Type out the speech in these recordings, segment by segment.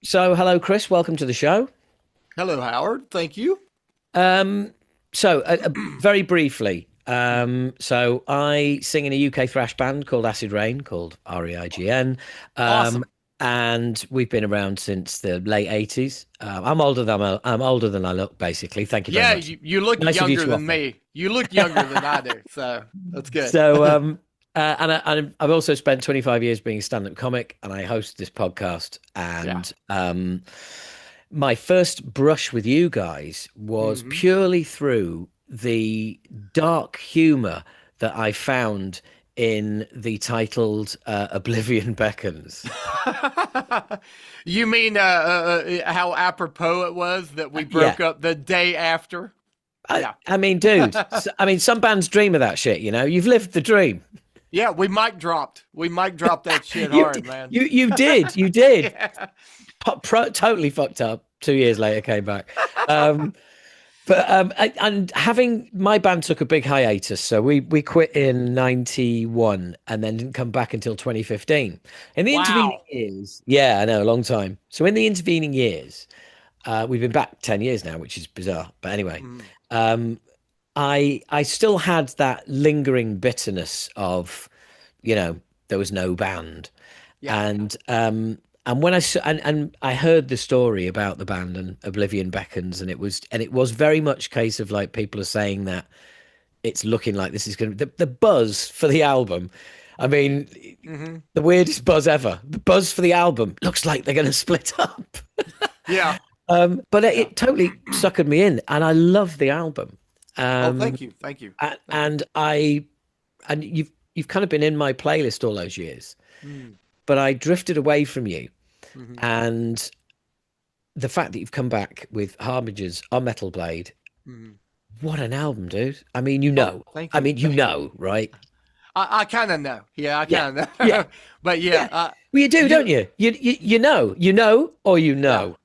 So, hello, Chris. Welcome to the show. Hello, Howard. Thank you. Um, Very briefly, Mhm. I sing in a UK thrash band called Acid Rain, called REIGN, um, Awesome. and we've been around since the late '80s. I'm older than I look, basically. Thank you very Yeah, much. you look Nice of you younger to than offer. me. You look younger than I do, so that's good. So, I've also spent 25 years being a stand-up comic, and I host this podcast. Yeah. My first brush with you guys was Hmm. purely through the dark humor that I found in the titled Oblivion Beckons. You mean how apropos it was that we Yeah. broke up the day after? Yeah. I mean, dude, some bands dream of that shit, you know? You've lived the dream. Yeah, we mic dropped. We mic dropped that shit You, hard, man. you did. Yeah. Totally fucked up. 2 years later, came back. Um, and having my band took a big hiatus, so we quit in '91 and then didn't come back until 2015. In the intervening Wow. years, yeah, I know, a long time. So in the intervening years, we've been back 10 years now, which is bizarre. But anyway, Mhm. um, I still had that lingering bitterness of, you know, there was no band, Yeah. and when and I heard the story about the band and Oblivion Beckons, and it was very much case of like people are saying that it's looking like this is going to the buzz for the album. I mean, Hmm. the weirdest buzz ever. The buzz for the album looks like they're going to split up. Yeah. But Yeah. it totally suckered me in, and I love the album. Oh, Um, thank you. Thank you. a- Thank you. and I and you've kind of been in my playlist all those years, Mm. but I drifted away from you, Hmm. and the fact that you've come back with Harbingers on Metal Blade, Hmm. what an album, dude. I mean, Oh, thank I you. mean, Thank you. right? I kind of know. Yeah, I Yeah, kind of yeah, know. But yeah. yeah, Well, you do, you, don't you? You know, or you yeah, know.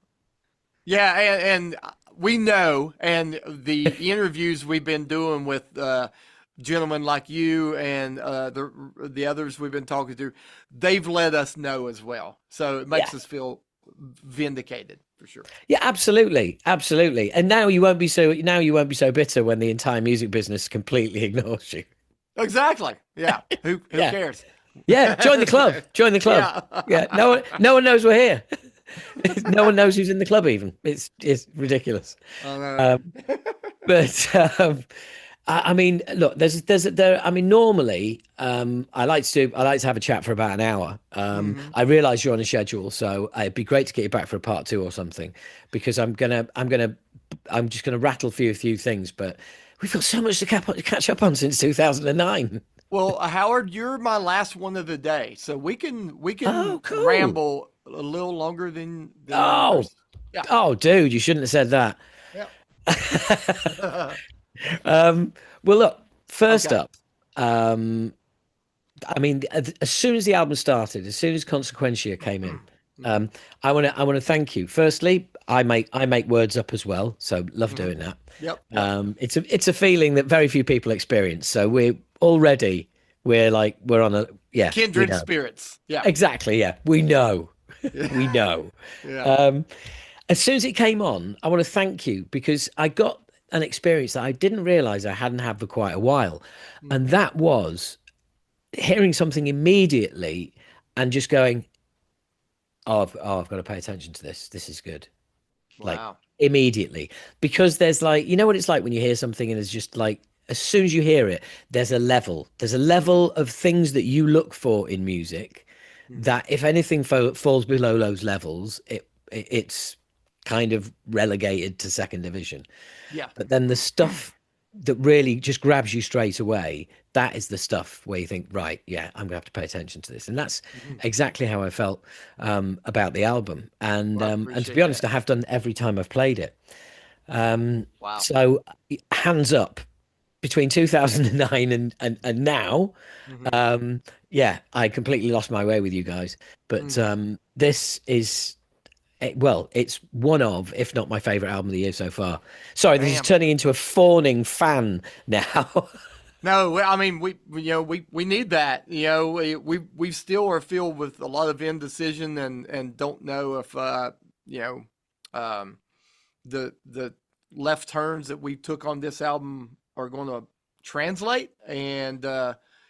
yeah, and we know, and the interviews we've been doing with gentlemen like you and the others we've been talking to, they've let us know as well. So it Yeah, makes us feel vindicated for sure. yeah, absolutely, absolutely. And now you won't be so bitter when the entire music business completely ignores you. Exactly. Yeah. Who Yeah, cares? yeah. Join the club. Join the club. Yeah. Yeah. No one knows we're here. No one knows who's in the club. Even it's ridiculous. I know. Um, but I mean, look, there. I mean, normally, I like to have a chat for about an hour. Hmm. I realize you're on a schedule, so it'd be great to get you back for a part two or something, because I'm just gonna rattle through a few things, but we've got so much to catch up on since 2009. Well, Howard, you're my last one of the day, so we can Oh, cool. ramble a little longer than the Oh, others. Yeah. dude, you shouldn't have said that. Yeah. Well, look, first Okay. up, um, I mean, as soon as the album started, as soon as Consequentia came in, Hmm. I want to thank you. Firstly, I make words up as well, so love Hmm. doing that. Yep. Yep. It's a feeling that very few people experience. So we're on a yeah, we Kindred know spirits. Yeah. exactly. Yeah, we know, we Yeah. know. Yeah. Um, as soon as it came on, I want to thank you because I got an experience that I didn't realize I hadn't had for quite a while, and Hmm. that was hearing something immediately and just going, I've got to pay attention to this. This is good. Like Wow. immediately. Because there's like, you know what it's like when you hear something and it's just like, as soon as you hear it, there's a level of things that you look for in music Hmm. that if anything falls below those levels, it's kind of relegated to second division. Yeah. But then the stuff that really just grabs you straight away, that is the stuff where you think, right, yeah, I'm gonna have to pay attention to this. And that's Hmm. exactly how I felt about the album. Well, I And to appreciate be honest, that. I have done every time I've played it. Wow. So hands up between 2009 and now. Hmm. Yeah, I completely lost my way with you guys. But Hmm. this is well, it's one of, if not my favorite album of the year so far. Sorry, this is Bam. turning into a fawning fan now. No, I mean we need that. We still are filled with a lot of indecision and don't know if you know, the left turns that we took on this album are going to translate, and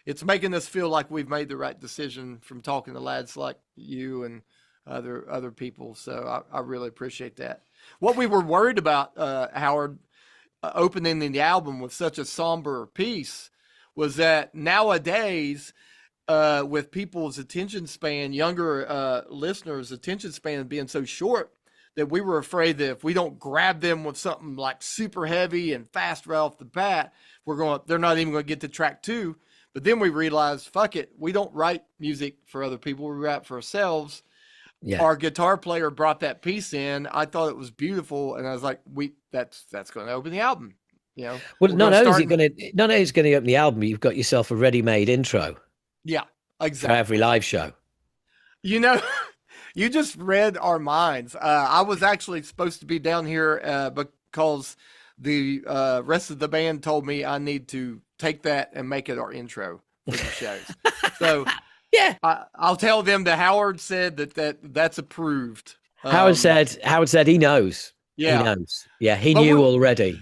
it's making us feel like we've made the right decision from talking to lads like you and other people. So I really appreciate that. What we were worried about, Howard, opening the album with such a somber piece, was that nowadays, with people's attention span, younger listeners' attention span being so short, that we were afraid that if we don't grab them with something like super heavy and fast right off the bat, they're not even going to get to track 2. But then we realized, fuck it, we don't write music for other people, we write for ourselves. Yeah. Our guitar player brought that piece in. I thought it was beautiful, and I was like, that's going to open the album. You know. Well, not only is it going to open the album, you've got yourself a ready-made intro. Yeah, exactly. For every live show. You know, you just read our minds. I was actually supposed to be down here because the rest of the band told me I need to take that and make it our intro for the shows. So yeah, I'll tell them that Howard said that's approved. Howard said he knows. Yeah, he knows. Yeah, he knew already.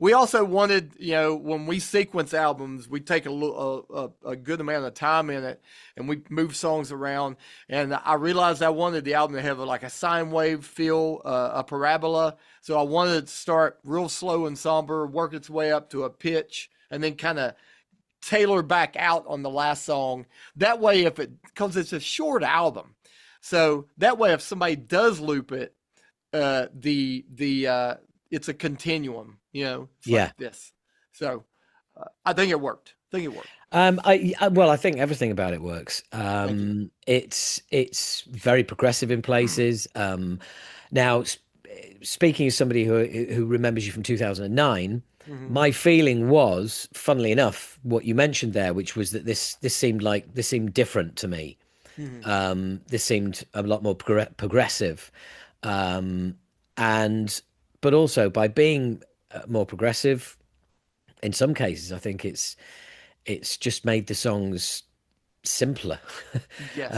We also wanted, when we sequence albums, we take a good amount of time in it, and we move songs around. And I realized I wanted the album to have like a sine wave feel, a parabola. So I wanted to start real slow and somber, work its way up to a pitch, and then kind of tailor back out on the last song. That way, because it's a short album, so that way if somebody does loop it, it's a continuum. Like this. So I think it worked. I think everything about it works. It's very progressive in places. Now, speaking as somebody who remembers you from 2009, my feeling was, funnily enough, what you mentioned there, which was that this seemed different to me. This seemed a lot more progressive, but also by being more progressive, in some cases, I think it's just made the songs simpler. Yes.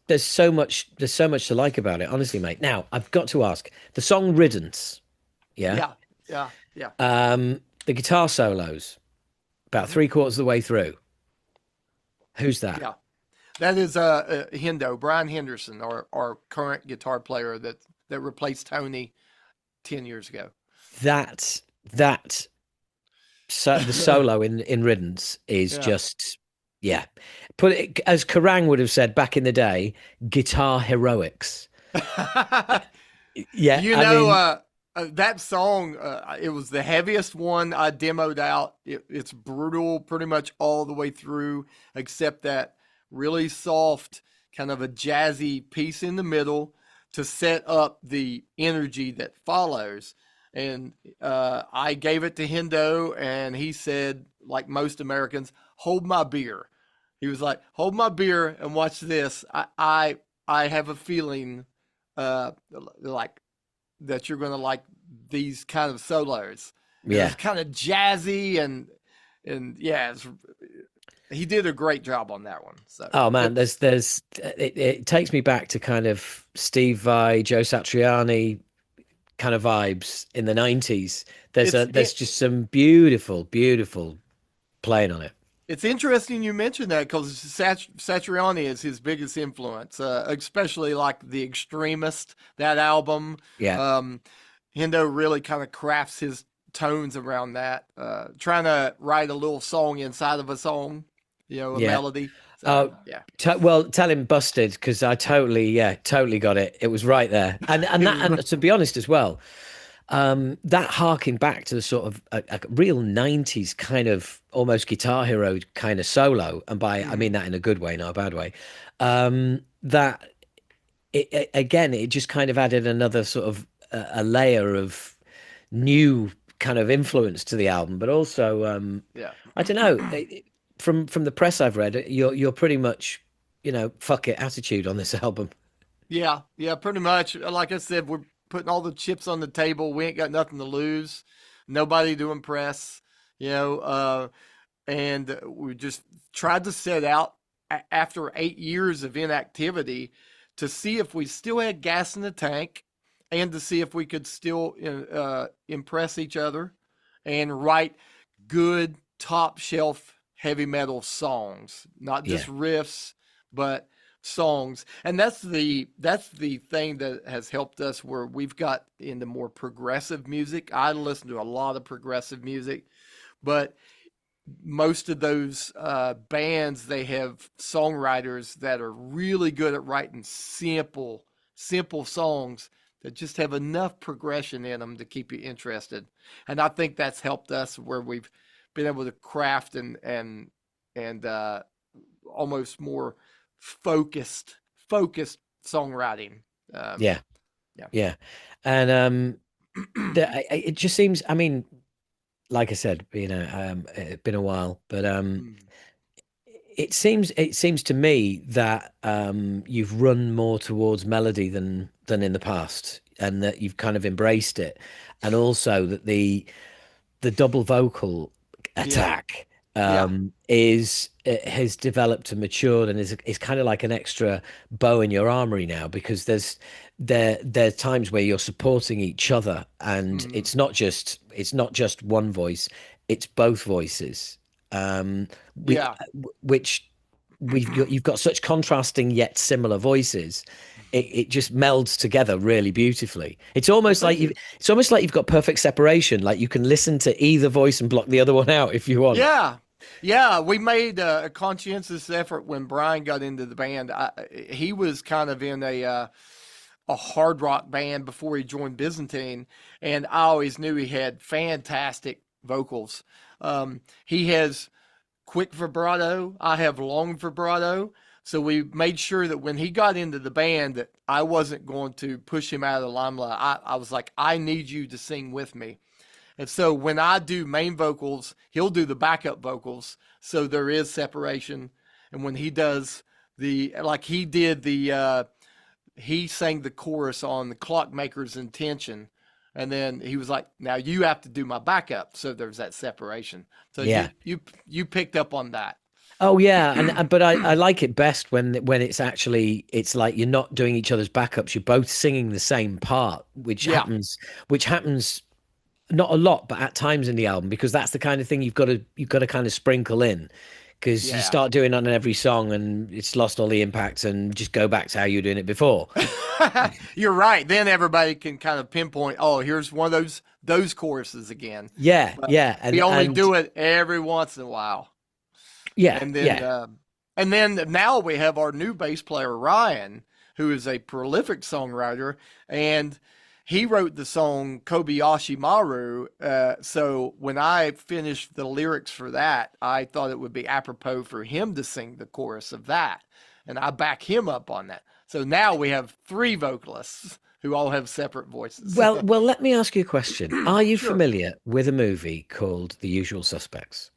There's so much to like about it, honestly, mate. Now I've got to ask, the song Riddance. Yeah. The guitar solos, about 3/4 of the way through. Who's that? Yeah, that is Brian Henderson, our current guitar player that replaced Tony 10 years ago. The solo in Riddance is just, put it, as Kerrang would have said back in the day, guitar heroics. That song, it was the heaviest one I demoed out. It's brutal pretty much all the way through, except that really soft, kind of a jazzy piece in the middle to set up the energy that follows. And I gave it to Hendo, and he said, like most Americans, hold my beer. He was like, hold my beer and watch this. I have a feeling like that you're going to like these kind of solos. Yeah. It's kind of jazzy and he did a great job on that one. So, oh man, it takes me back to kind of Steve Vai, Joe Satriani kind of vibes in the 90s. There's just some beautiful playing on it. It's interesting you mentioned that because Satriani is his biggest influence, especially like The Extremist, that album. Yeah. Hendo really kind of crafts his tones around that, trying to write a little song inside of a song, melody. So, tell him Busted, because I totally got it. It was right there. And to be honest as well, that harking back to the sort of a real 90s kind of almost Guitar Hero kind of solo, and I mean that in a good way, not a bad way, that it just kind of added another sort of a layer of new kind of influence to the album. But also I don't know, from the press I've read, you're pretty much fuck it attitude on this album. Yeah, pretty much. Like I said, we're putting all the chips on the table. We ain't got nothing to lose, nobody to impress, and we just tried to set out after 8 years of inactivity to see if we still had gas in the tank and to see if we could still impress each other and write good top shelf heavy metal songs, not Yeah. just riffs, but songs. And that's the thing that has helped us where we've got into more progressive music. I listen to a lot of progressive music, but most of those bands, they have songwriters that are really good at writing simple songs that just have enough progression in them to keep you interested. And I think that's helped us where we've been able to craft and almost more focused songwriting. Yeah. Yeah. Yeah. And it just seems, I mean, like I said, it's been a while, but Mm. it seems to me that you've run more towards melody than in the past, and that you've kind of embraced it, and also that the double vocal Yeah. attack Yeah. is has developed and matured, and is kind of like an extra bow in your armory now, because there are times where you're supporting each other, and Mhm. it's not just one voice, it's both voices. um we Yeah. which you've got such contrasting yet similar voices. It just melds together really beautifully. It's Well, almost like thank you've you. it's almost like you've got perfect separation. Like you can listen to either voice and block the other one out if you want. Yeah. Yeah, we made a conscientious effort when Brian got into the band. He was kind of in a hard rock band before he joined Byzantine, and I always knew he had fantastic vocals. He has quick vibrato. I have long vibrato. So we made sure that when he got into the band that I wasn't going to push him out of the limelight. I was like, I need you to sing with me. And so when I do main vocals, he'll do the backup vocals. So there is separation. And when he does like he did he sang the chorus on the Clockmaker's Intention. And then he was like, now you have to do my backup. So there's that separation. So Yeah. you picked up on that. Oh yeah, and but I like it best when it's like you're not doing each other's backups. You're both singing the same part, Yeah. which happens not a lot, but at times in the album, because that's the kind of thing you've got to kind of sprinkle in, because you Yeah. start doing it on every song and it's lost all the impact, and just go back to how you were doing it before. You're right. Then everybody can kind of pinpoint, oh, here's one of those choruses again. Yeah, But yeah, we only and do it every once in a while. yeah, And then yeah, now we have our new bass player Ryan, who is a prolific songwriter, and he wrote the song Kobayashi Maru. So when I finished the lyrics for that, I thought it would be apropos for him to sing the chorus of that, and I back him up on that. So now we have three vocalists who all have separate voices. well, let me ask you a question. Are you Sure. familiar with a movie called The Usual Suspects?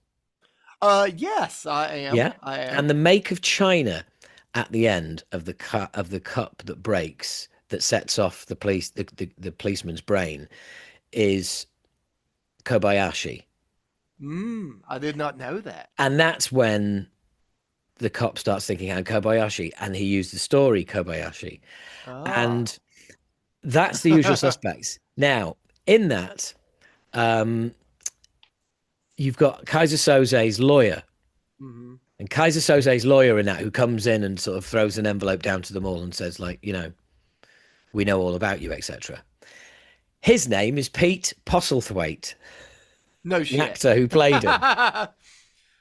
Yes, I am. Yeah. I And am. the make of China at the end of the cup that breaks, that sets off the policeman's brain, is Kobayashi. I did not know that. And that's when the cop starts thinking, "I'm Kobayashi," and he used the story Kobayashi. Ah. And that's The Usual Suspects. Now, in that, um, you've got Kaiser Soze's lawyer. hmm And Kaiser Soze's lawyer in that, who comes in and sort of throws an envelope down to them all and says, like, we know all about you, etc. His name is Pete Postlethwaite, No the shit. actor who played him.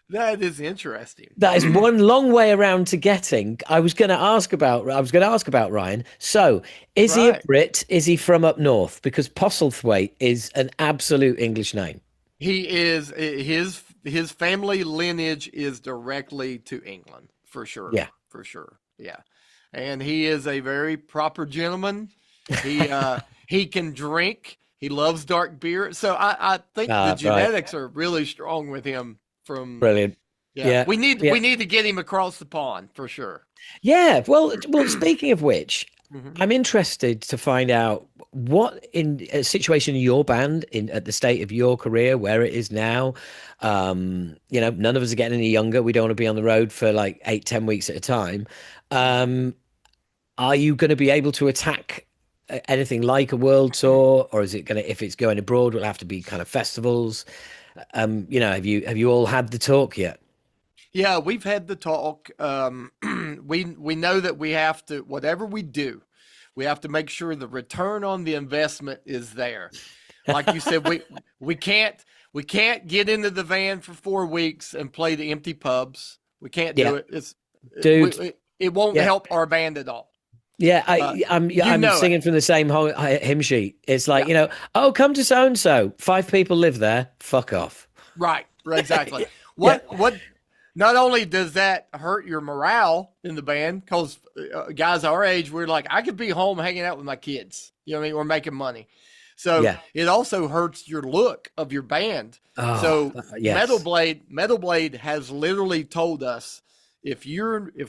That is interesting. That is one long way around to getting. I was going to ask about Ryan. So, is he a Right. Brit? Is he from up north? Because Postlethwaite is an absolute English name. He is his family lineage is directly to England for sure. Yeah. For sure. Yeah. And he is a very proper gentleman. He can drink. He loves dark beer. So I think the Ah, right. genetics are really strong with him from Brilliant. yeah. Yeah. We Yeah. need to get him across the pond for sure. Yeah. Well, speaking of which, hmm I'm interested to find out what, in a situation in your band, in at the state of your career, where it is now. None of us are getting any younger. We don't want to be on the road for like 8, 10 weeks at a time. Um, are you going to be able to attack anything like a world tour, or is it going to, if it's going abroad, will it have to be kind of festivals? Have you all had the talk yet? Yeah, we've had the talk. We know that we have to, whatever we do, we have to make sure the return on the investment is there. Like you said, we can't get into the van for 4 weeks and play the empty pubs. We can't Yeah, do it. dude. It won't Yeah. help our band at all. Yeah, You I'm know it. singing from the same hymn sheet. It's like, Yeah. oh, come to so and so. 5 people live there. Fuck off. Right. Exactly. Yeah, What not only does that hurt your morale in the band, because guys our age, we're like, I could be home hanging out with my kids. You know what I mean? We're making money. So yeah. it also hurts your look of your band. Oh, So yes. Metal Blade has literally told us, if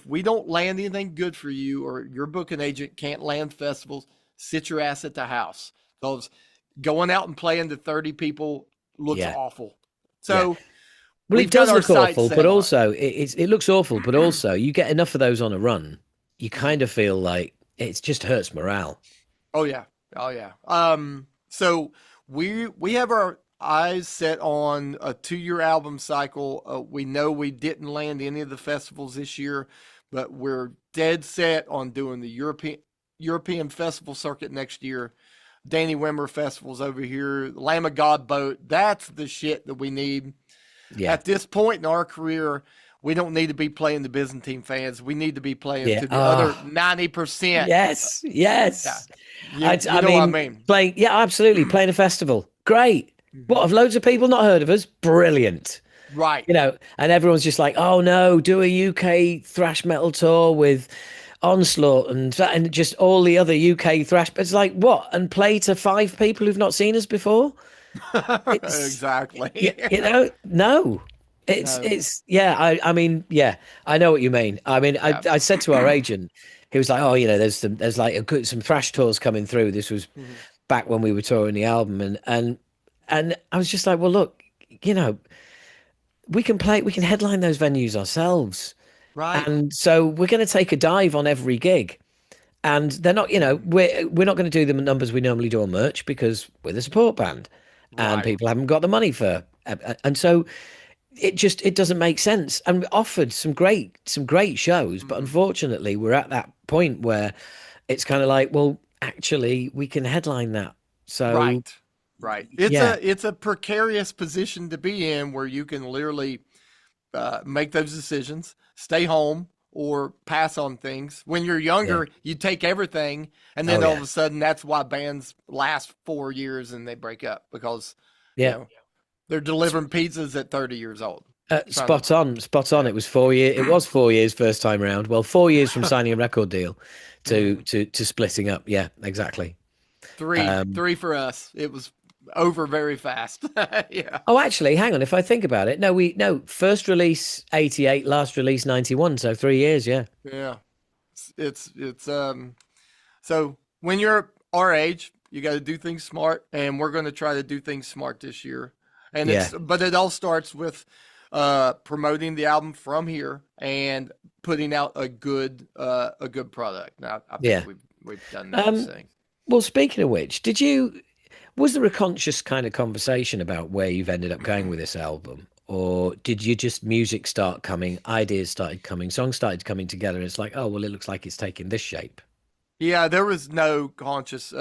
we don't land anything good for you, or your booking agent can't land festivals, sit your ass at the house. Because going out and playing to 30 people looks Yeah, awful. yeah. So Well, it we've got does our look sights awful, set but on it. also it looks awful, but also you get enough of those on a run, you kind of feel like it just hurts morale. Oh yeah. Oh yeah. So we have our eyes set on a 2-year album cycle. We know we didn't land any of the festivals this year, but we're dead set on doing the European festival circuit next year. Danny Wimmer festivals over here, Lamb of God boat. That's the shit that we need. Yeah, At this point in our career, we don't need to be playing the Byzantine fans. We need to be playing yeah. to the other Oh, 90%. yes, Yeah. yes. You I know what I mean, mean? playing, yeah, absolutely, playing a festival, great. What, Mhm. have loads of people not heard of us? Brilliant. Right. And everyone's just like, oh no, do a UK thrash metal tour with Onslaught and just all the other UK thrash. But it's like, what? And play to 5 people who've not seen us before? It's, Exactly. no. No. Yeah, I mean, yeah, I know what you mean. I mean, I, Yeah. I said to our agent, he was like, oh, there's like some thrash tours coming through. This was Mhm. back when we were touring the album, and I was just like, well, look, you know, we can headline those venues ourselves. Right. And so we're going to take a dive on every gig. And they're not, Mhm. we're not going to do the numbers we normally do on merch because we're the support band and Right. people haven't got the money for, and so it doesn't make sense. And we offered some great shows, but Mhm. unfortunately we're at that point where it's kind of like, well, actually we can headline that. So Right. Right. yeah, It's a precarious position to be in, where you can literally make those decisions, stay home or pass on things. When you're yeah, younger, you take everything, and oh then all of yeah, a sudden, that's why bands last 4 years and they break up, because you yeah. know they're delivering pizzas at 30 years old. Trying to, Spot on, spot on. yeah. It was 4 years. It was 4 years first time round. Well, 4 years from signing a record deal to Mhm. to splitting up. Yeah, exactly. Three, Um, three for us. It was over very fast. Yeah, oh, actually, hang on. If I think about it, no, first release 88, last release 91. So 3 years. Yeah, yeah. It's. So when you're our age, you got to do things smart, and we're going to try to do things smart this year. And yeah, but it all starts with promoting the album from here and putting out a good product. Now, I think yeah. we've done those Um, things. well, speaking of which, was there a conscious kind of conversation about where you've ended up going with this album? Or did you just music start coming, ideas started coming, songs started coming together, and it's like, oh, well, it looks like it's taking this shape. Yeah, there was no conscious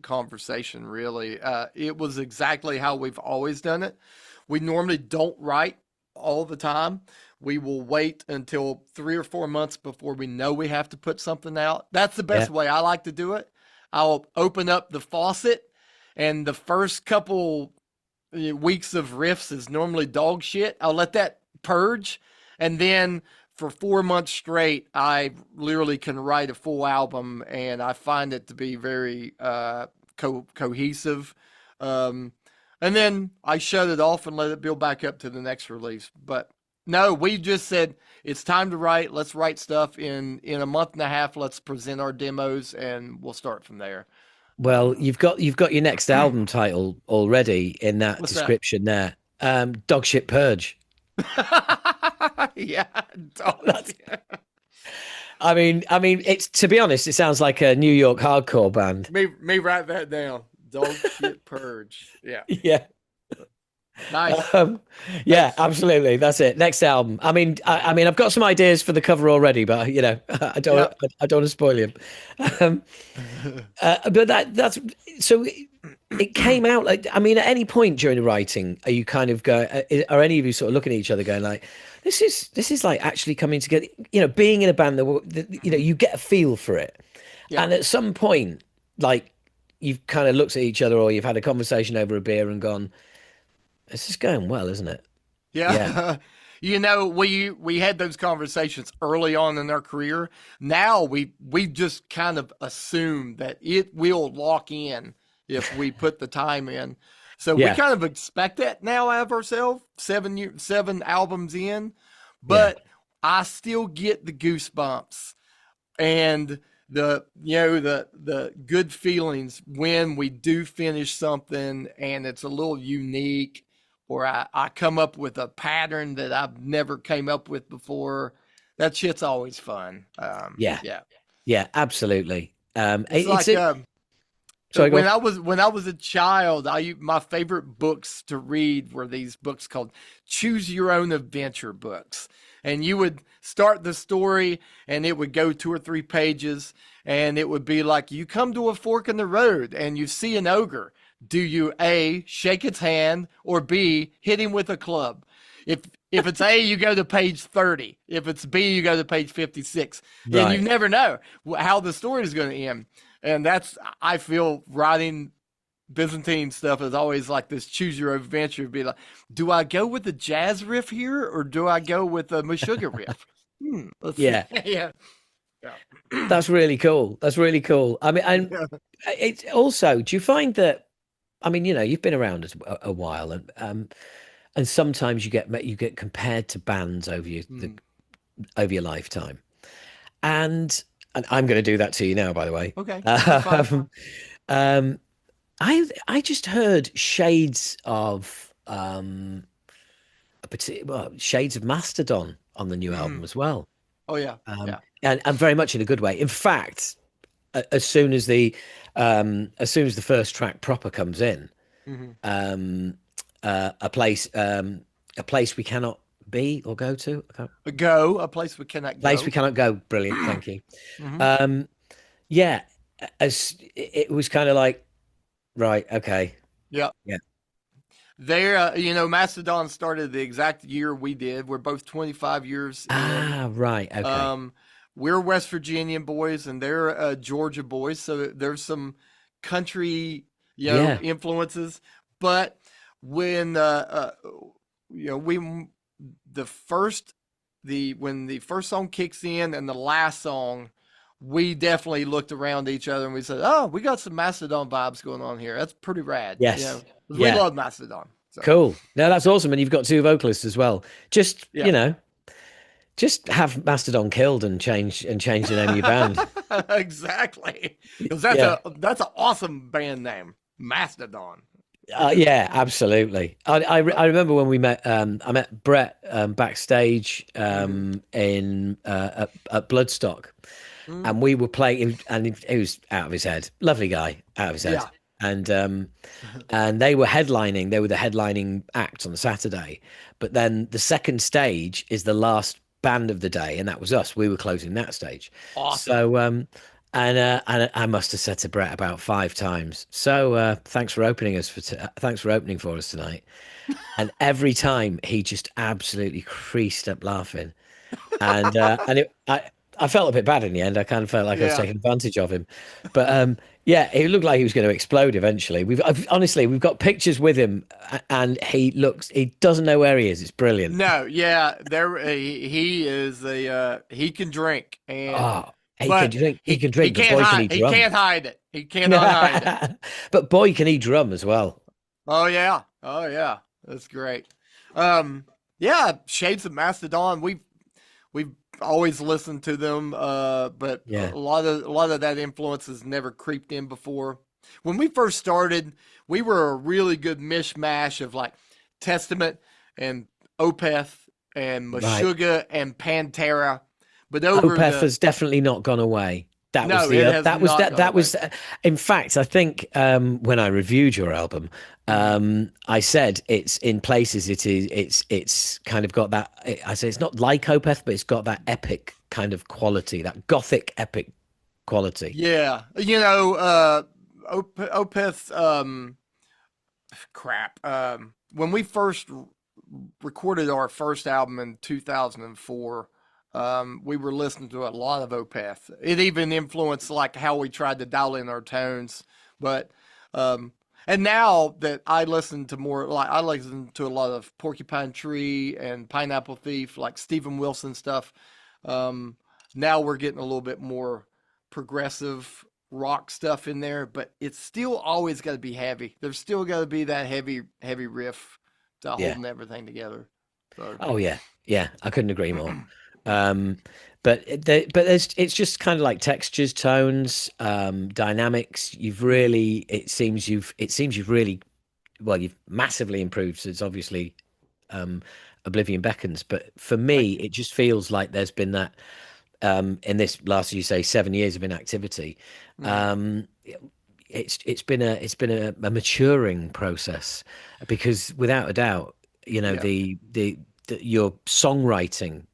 conversation really. It was exactly how we've always done it. We normally don't write all the time. We will wait until 3 or 4 months before we know we have to put something out. That's the Yeah, best way I like to do it. I'll open up the faucet, and the first couple weeks of riffs is normally dog shit. I'll let that purge, and then for 4 months straight, I literally can write a full album, and I find it to be very cohesive. Um, and then I shut it off and let it build back up to the next release. But no, we just said it's time to write. Let's write stuff in a month and a half. Let's present our demos, and we'll start from there. well, Um, you've got your next album title already in that what's that? description there. Dog shit purge. Yeah, dog That's shit. it's, to be honest, it sounds like a New York hardcore band. Me write that down. Dog shit purge. Yeah. Yeah. Nice. Um, yeah, Thanks. absolutely. That's it. Next album. I've got some ideas for the cover already, but I don't, Yep. I don't want to spoil him. Um, but that's so. It came out like, at any point during the writing, are you kind of go? Are any of you sort of looking at each other, going like, this is like actually coming together? Being in a band that you get a feel for it, Yeah. and at some point, like you've kind of looked at each other, or you've had a conversation over a beer and gone, this is going well, isn't it? Yeah, Yeah. We had those conversations early on in our career. Now we just kind of assume that it will lock in if we put the time in. So we yeah, kind of expect that now out of ourselves, 7 albums in, yeah, but I still get the goosebumps and the good feelings when we do finish something and it's a little unique, or I come up with a pattern that I've never came up with before. That shit's always fun. yeah, Yeah. yeah, absolutely. It's It's like it. Sorry, go when on. I was a child, my favorite books to read were these books called Choose Your Own Adventure books. And you would start the story and it would go 2 or 3 pages and it would be like, you come to a fork in the road and you see an ogre. Do you A, shake its hand, or B, hit him with a club? If it's A, you go to page 30. If it's B, you go to page 56. And you Right. never know how the story is going to end. And I feel writing Byzantine stuff is always like this choose your own adventure. Be like, do I go with the jazz riff here or do I go with the Meshuggah riff? Let's see. Yeah, Yeah. Yeah. that's really cool. That's really cool. And Yeah. it's also, do you find that? You've been around a while, and sometimes you get compared to bands Mm. over your lifetime, and I'm going to do that to you now, by the way. Okay. That's fine. Um, um, I just heard shades of shades of Mastodon on the new album Mm. as well, Oh, yeah. Yeah. and very much in a good way. In fact, as soon as the first track proper comes in, Hmm. um, a place we cannot be or go to, A place we cannot place we go. cannot go. Brilliant, thank you. Hmm. Um, yeah, as it was kind of like, right, okay, Yeah. yeah, Macedon started the exact year we did. We're both 25 years in. right, okay, Um, we're West Virginian boys and they're Georgia boys, so there's some country, yeah, influences. But when we the first the when the first song kicks in and the last song, we definitely looked around each other and we said, "Oh, we got some Macedon vibes going on here. That's pretty rad." yes, 'Cause we yeah, love Macedon. So cool. No, that's awesome, and you've got two vocalists as well. Just yeah. just have Mastodon killed and change the name of your band. Exactly. Because Yeah. that's an awesome band name, Mastodon. Yeah, absolutely. I remember when we met. I met Brett backstage Hmm. at Bloodstock, Hmm. and we were playing, and he was out of his head. Lovely guy, out of his head. Yeah. And they were headlining. They were the headlining act on the Saturday, but then the second stage is the last band of the day, and that was us. We were closing that stage. Awesome. So and I must have said to Brett about 5 times. So thanks for opening for us tonight. And every time he just absolutely creased up laughing, and I felt a bit bad in the end. I kind of felt like I was Yeah. taking advantage of him, but yeah, it looked like he was going to explode eventually. We've got pictures with him, and he doesn't know where he is. It's brilliant. No, yeah, he is he can drink and Oh, but he can he drink, but can't boy can hide he drum. it. He cannot hide it. But boy can he drum as well. Oh yeah. Oh yeah. That's great. Um yeah, Shades of Mastodon. We've always listened to them, but Yeah. a lot of that influence has never creeped in before. When we first started, we were a really good mishmash of like Testament and Opeth and Right. Meshuggah and Pantera. But over Opeth the has definitely not gone away. That was no, it has not gone that away. was in fact, I think when I reviewed your album, Mhm. I said it's in places it's kind of got that, I say it's not like Opeth, but it's got that epic kind of quality, that gothic epic quality. Yeah, Opeth, crap. When we first recorded our first album in 2004, we were listening to a lot of Opeth. It even influenced like how we tried to dial in our tones. But and now that I listen to more, like I listen to a lot of Porcupine Tree and Pineapple Thief, like Steven Wilson stuff. Um, Now we're getting a little bit more progressive rock stuff in there, but it's still always got to be heavy. There's still got to be that heavy riff to Yeah. holding everything together. So Oh yeah, yeah. I couldn't agree more. Um, but there's it's just kind of like textures, tones, dynamics. You've really it seems you've really well you've massively improved. So it's obviously um, Oblivion Beckons, but for me, thank you. it just feels like there's been that in this last, you say, 7 years of inactivity. Hmm. Um, it's been a maturing process because without a doubt, you know, Yeah, your songwriting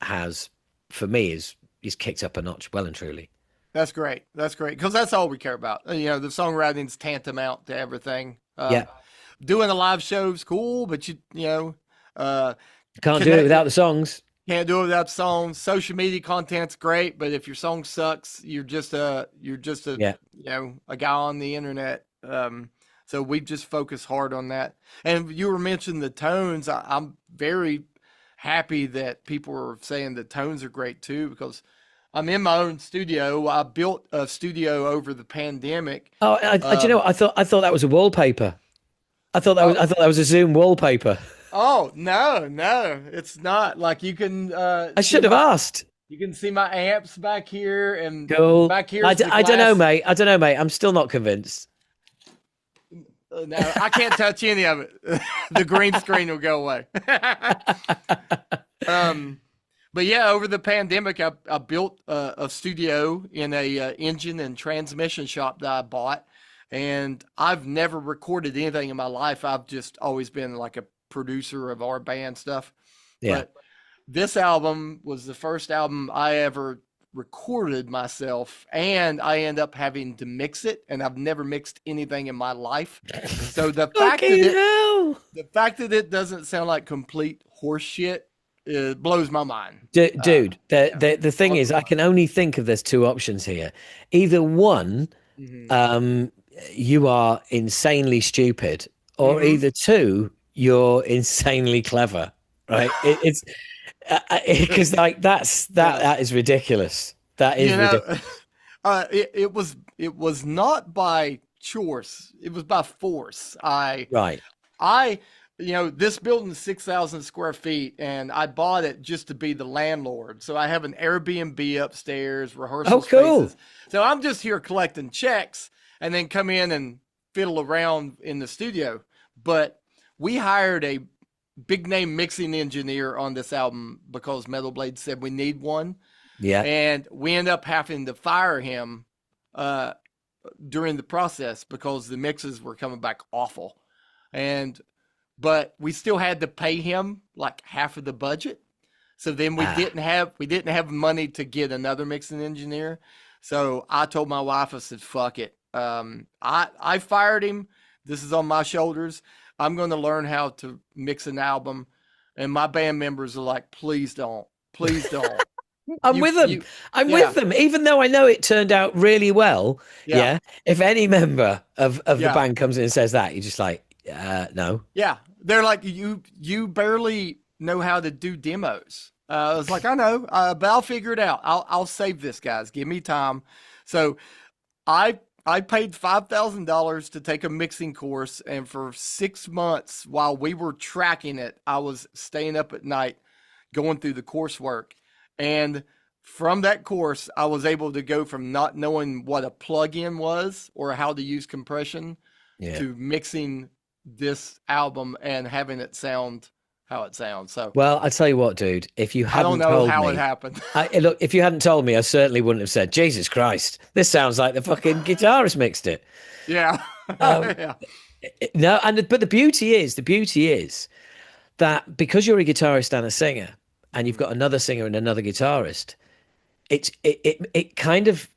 has, for me, is kicked up a notch, well and truly. that's great. That's great because that's all we care about. The songwriting's tantamount to everything. Yeah, Doing a live show's cool, but uh, can't do it connect. without the songs. Can't do it without songs. Social media content's great, but if your song sucks, you're just a Yeah, a guy on the internet. So we just focus hard on that. And you were mentioning the tones. I'm very happy that people are saying the tones are great too because I'm in my own studio. I built a studio over the pandemic. oh, do you know Um, what? I thought that was a wallpaper. uh, I thought that was a Zoom wallpaper. oh no, no, it's not. Like you can I see should have my asked. You can see my amps back here, and Cool. back here is the I don't know, glass. mate. I don't know, mate. I'm still not convinced. No, I can't touch any of it. The green screen will go away. um, but yeah, over the pandemic, I built a studio in a engine and transmission shop that I bought, and I've never recorded anything in my life. I've just always been like a producer of our band stuff, Yeah. but this album was the first album I ever recorded myself, and I end up having to mix it, and I've never mixed anything in my life. So Fucking hell. the fact that it doesn't sound like complete horse shit, it blows my mind. Dude, Yeah, the thing is, I can only think of there's two options here. Either one, hmm um, you are insanely stupid, or hmm either two, you're insanely clever, right? It's because like yeah. that is ridiculous. That is You know, ridiculous. it was not by choice. It was by force. Right. I, this building is 6,000 square feet, and I bought it just to be the landlord. So I have an Airbnb upstairs, rehearsal Oh, cool. spaces. So I'm just here collecting checks and then come in and fiddle around in the studio. But we hired a big name mixing engineer on this album because Metal Blade said we need one. Yeah. And we end up having to fire him uh, during the process because the mixes were coming back awful. And but we still had to pay him like half of the budget. So then Ah, we didn't have money to get another mixing engineer. So I told my wife, I said, "Fuck it. I fired him. This is on my shoulders. I'm going to learn how to mix an album." And my band members are like, "Please don't, please don't." I'm with them. You, I'm yeah, with them. Even though I know it turned out really well. yeah, Yeah. If any member of the yeah. band comes in and says that, you're just like, no. Yeah, they're like you barely know how to do demos. I was like, I know, but I'll figure it out. I'll save this, guys. Give me time. So I paid $5,000 to take a mixing course, and for 6 months while we were tracking it, I was staying up at night going through the coursework. And from that course, I was able to go from not knowing what a plug-in was or how to use compression Yeah. to mixing this album and having it sound how it sounds. So Well, I tell you what, dude, if you I don't hadn't know told how it me, happened. look, if you hadn't told me, I certainly wouldn't have said, Jesus Christ, this sounds like the fucking guitarist mixed it. Yeah. Um, Yeah. no, but the beauty is that because you're a guitarist and a singer, and you've Mhm. got another singer and another guitarist, it kind of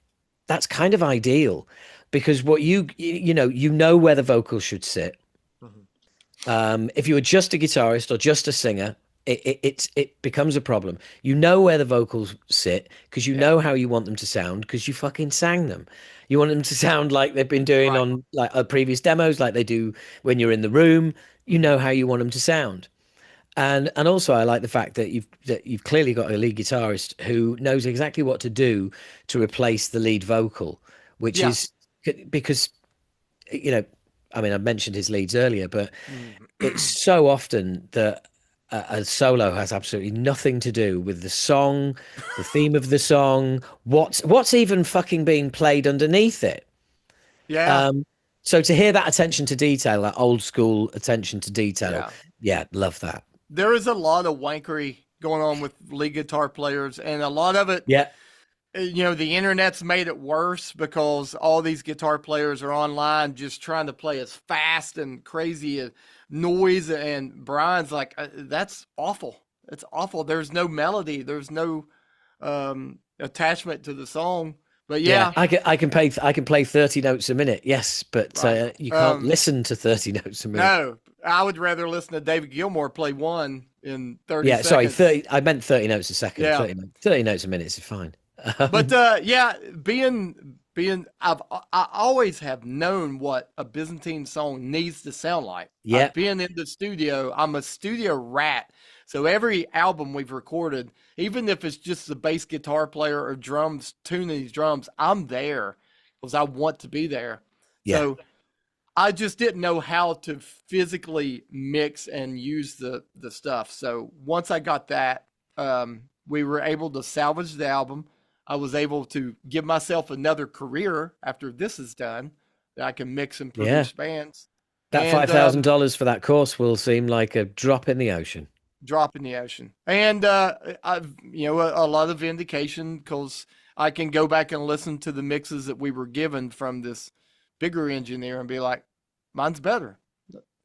that's kind of ideal because what you know where the vocals should sit. Mhm. If you were just a guitarist or just a singer, it becomes a problem. You know where the vocals sit because you Yeah. know how you want them to sound because you fucking sang them. You want them to sound like they've been doing Right. on like previous demos, like they do when you're in the room. You know how you want them to sound. And also I like the fact that you've clearly got a lead guitarist who knows exactly what to do to replace the lead vocal, which Yeah. is because you know, I mean, I mentioned his leads earlier, but it's Mhm. so often that a solo has absolutely nothing to do with the song, the theme of the song, what's even fucking being played underneath it. Yeah. Um, so to hear that attention to detail, that old school attention to detail, Yeah. yeah, love that. There is a lot of wankery going on with lead guitar players, and a lot of it, Yeah, the internet's made it worse because all these guitar players are online just trying to play as fast and crazy as noise. And Brian's like, that's awful. It's awful. There's no melody. There's no attachment to the song. But yeah, yeah, I can play 30 notes a minute, yes, but right. you can't listen to 30 notes a minute. No, I would rather listen to David Gilmour play one in 30 Yeah, sorry, seconds. 30. I meant 30 notes a second. Yeah. 30 notes a minute is fine. But Um, yeah, being I always have known what a Byzantine song needs to sound like. yeah, I've been in the studio. I'm a studio rat. So every album we've recorded, even if it's just the bass guitar player or drums tuning these drums, I'm there because I want to be there. yeah, So I just didn't know how to physically mix and use the stuff. So once I got that, we were able to salvage the album. I was able to give myself another career after this is done that I can mix and yeah. produce bands That and $5,000 for that course will seem like a drop in the ocean. drop in the ocean. And I've a lot of vindication because I can go back and listen to the mixes that we were given from this bigger engineer and be like, mine's better.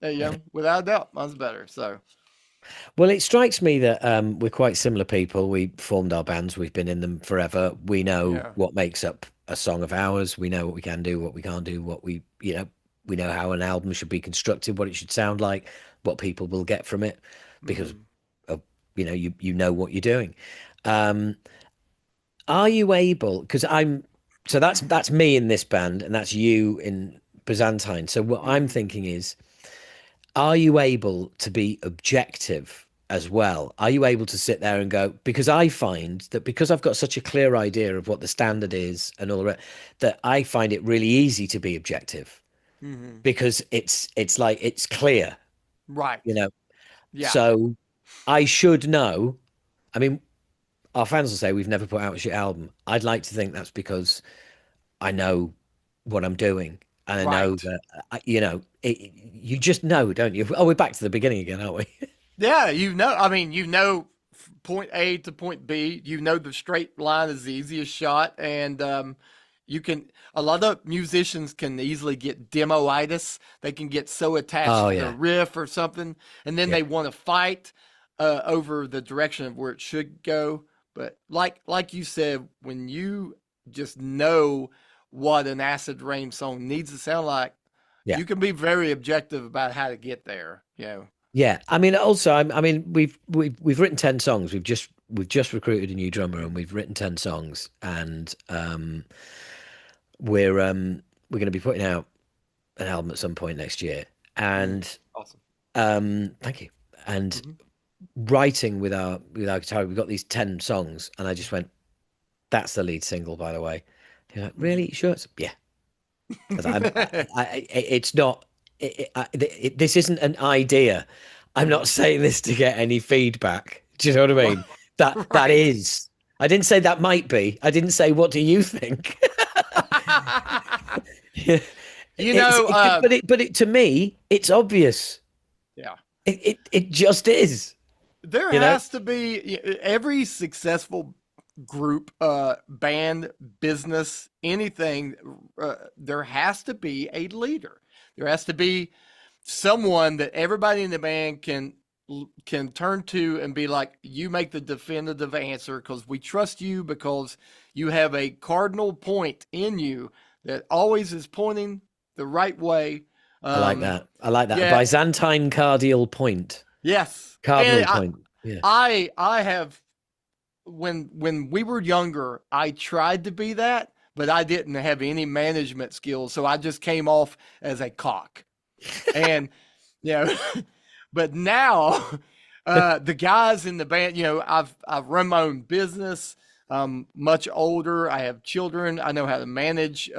Yeah. Without a doubt, mine's better. So Well, it strikes me that we're quite similar people. We formed our bands. We've been in them forever. We know yeah. what makes up a song of ours. We know what we can do, what we can't do, we know how an album should be constructed, what it should sound like, what people will get from it, because Mhm. of, you know what you're doing. Um, are you able? Because so that's me in this band, and that's you in Byzantine. So what I'm Mhm. thinking is, are you able to be objective as well? Are you able to sit there and go, because I find that because I've got such a clear idea of what the standard is and all the rest, that I find it really easy to be objective Mhm. because it's like it's clear, you Right. know. Yeah. So I should know. I mean, our fans will say we've never put out a shit album. I'd like to think that's because I know what I'm doing. And I know Right. that, you just know, don't you? Oh, we're back to the beginning again, aren't we? Yeah. I mean, point A to point B. You know the straight line is the easiest shot, and you can. A lot of musicians can easily get demoitis. They can get so attached Oh, to the yeah. riff or something, and then Yeah. they want to fight over the direction of where it should go. But like you said, when you just know what an acid rain song needs to sound like, Yeah. you can be very objective about how to get there. Yeah. I mean, also, I mean, we've written 10 songs. We've just recruited a new drummer and we've written 10 songs and we're going to be putting out an album at some point next year. Mm, And awesome. thank you. And Hmm. writing with our guitar, we've got these 10 songs and I just went, that's the lead single, by the way. You're like, really? You sure? Yeah. 'Cause it's not. This isn't an idea. I'm not saying this to get any feedback. Do you know what I mean? That Right. is. I didn't say that might be. I didn't say what do you think. You It's know, but to me it's obvious. yeah. It just is, There you know. has to be every successful group, band, business, anything. There has to be a leader. There has to be someone that everybody in the band can turn to and be like, you make the definitive answer because we trust you, because you have a cardinal point in you that always is pointing the right way. I like Um, that. I like that. A yeah, Byzantine cardinal point. yes, and Cardinal point. Yeah. I have, when we were younger, I tried to be that, but I didn't have any management skills, so I just came off as a cock. And you know, but now the guys in the band, I've run my own business. I'm much older. I have children. I know how to manage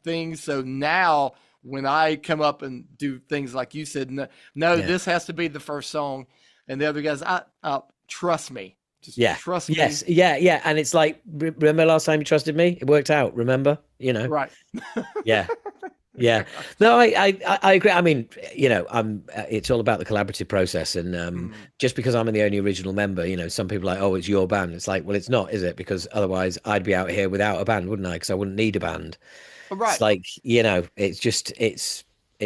things. So now when I come up and do things like you said, no, no, Yeah. this has to be the first song, and the other guys, I trust me. Just Yeah. trust me. Yes. Yeah. Yeah. And it's like, remember last time you trusted me? It worked out. Remember? You know? Right. Yeah. Yeah. No, I agree. I mean, it's all about the collaborative process. And Mm. just because I'm the only original member, some people are like, oh, it's your band. It's like, well, it's not, is it? Because otherwise I'd be out here without a band, wouldn't I? Because I wouldn't need a band. It's Right. like, it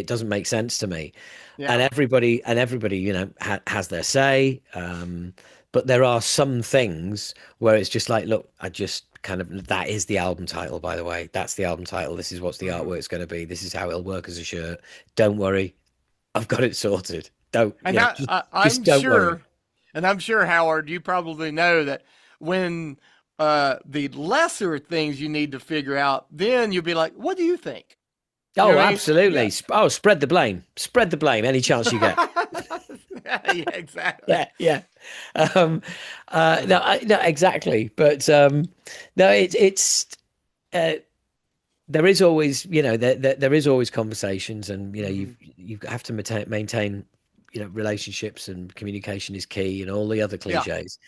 doesn't make sense to me. And Yeah. everybody, has their say. But there are some things where it's just like, look, I just kind of, that is the album title, by the way. That's the album title. This is what's the Mhm. artwork's going to be. This is how it'll work as a shirt. Don't worry. I've got it sorted. Don't, And just I'm don't worry. sure, and I'm sure, Howard, you probably know that when the lesser things you need to figure out, then you'll be like, what do you think? You know Oh, what I mean? absolutely. Yeah. Oh, spread the blame. Spread the blame any chance you get. Yeah, exactly. Yeah, yeah. Um, no, no, exactly. But no, it's uh, there is always, there is always conversations, and Mhm. you have to maintain, relationships, and communication is key, and all the other Yeah. cliches.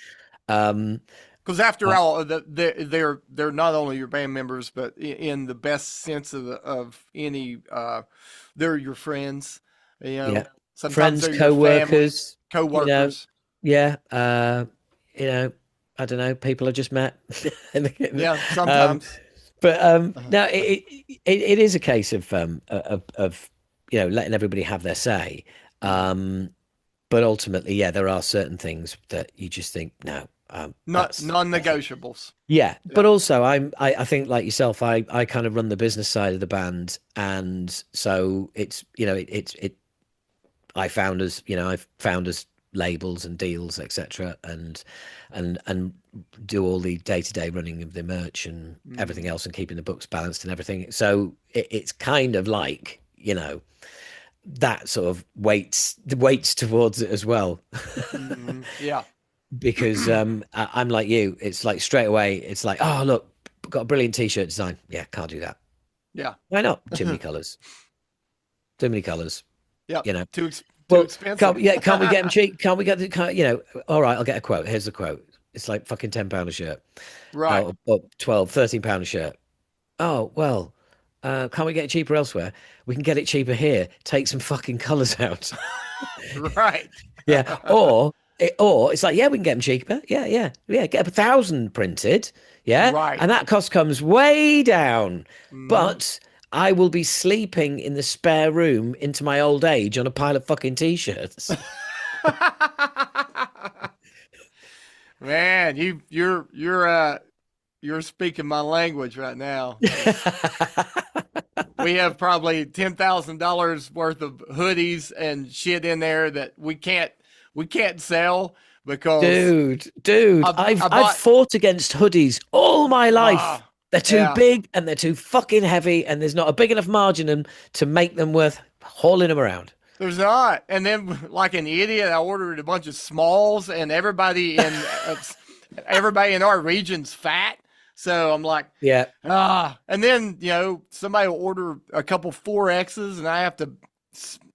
Um, Because after uh, all, they're not only your band members, but in the best sense of any, they're your friends. You yeah, know, sometimes friends, they're your family, co-workers, co-workers. yeah, you know, I don't know, people I just met. Yeah, um, sometimes. but Uh-huh. no, it is a case of letting everybody have their say. Mhm. Um, but ultimately, yeah, there are certain things that you just think, no, Not that's non-negotiables. yeah. Yeah. But also, I think like yourself, I kind of run the business side of the band, and so it's I've found us labels and deals, etc., and do all the day-to-day running of the merch and everything Mhm. else, and keeping the books balanced and everything. So it's kind of like, that sort of weights towards it as well. Mhm. Yeah. Because I'm like you. It's like straight away, it's like, oh, look, got a brilliant t-shirt design. Yeah, can't do that. Yeah. Why not? Too many colors. Too many colors. Yep. You know. Too Well, expensive. can't we get them cheap? Can't we get all right, I'll get a quote. Here's the quote. It's like fucking £10 a shirt. Right. Oh, or 12, £13 a shirt. Oh, well, can't we get it cheaper elsewhere? We can get it cheaper here. Take some fucking colors out. Right. Yeah. Or it's like, yeah, we can get them cheaper. Yeah, yeah, yeah. Get 1,000 printed. Yeah. And Right. that cost comes way down. Mhm. But I will be sleeping in the spare room into my old age on a pile of fucking t-shirts. Man, you're speaking my language right now. 'Cause we have probably $10,000 worth of hoodies and shit in there that we can't sell because Dude, I I've bought. fought against hoodies all my life. Ah, They're too yeah. big and they're too fucking heavy, and there's not a big enough margin in to make them worth hauling them around. There's not. And then, like an idiot, I ordered a bunch of smalls, and everybody in our region's fat. So I'm like, Yeah. and then somebody will order a couple 4X's, and I have to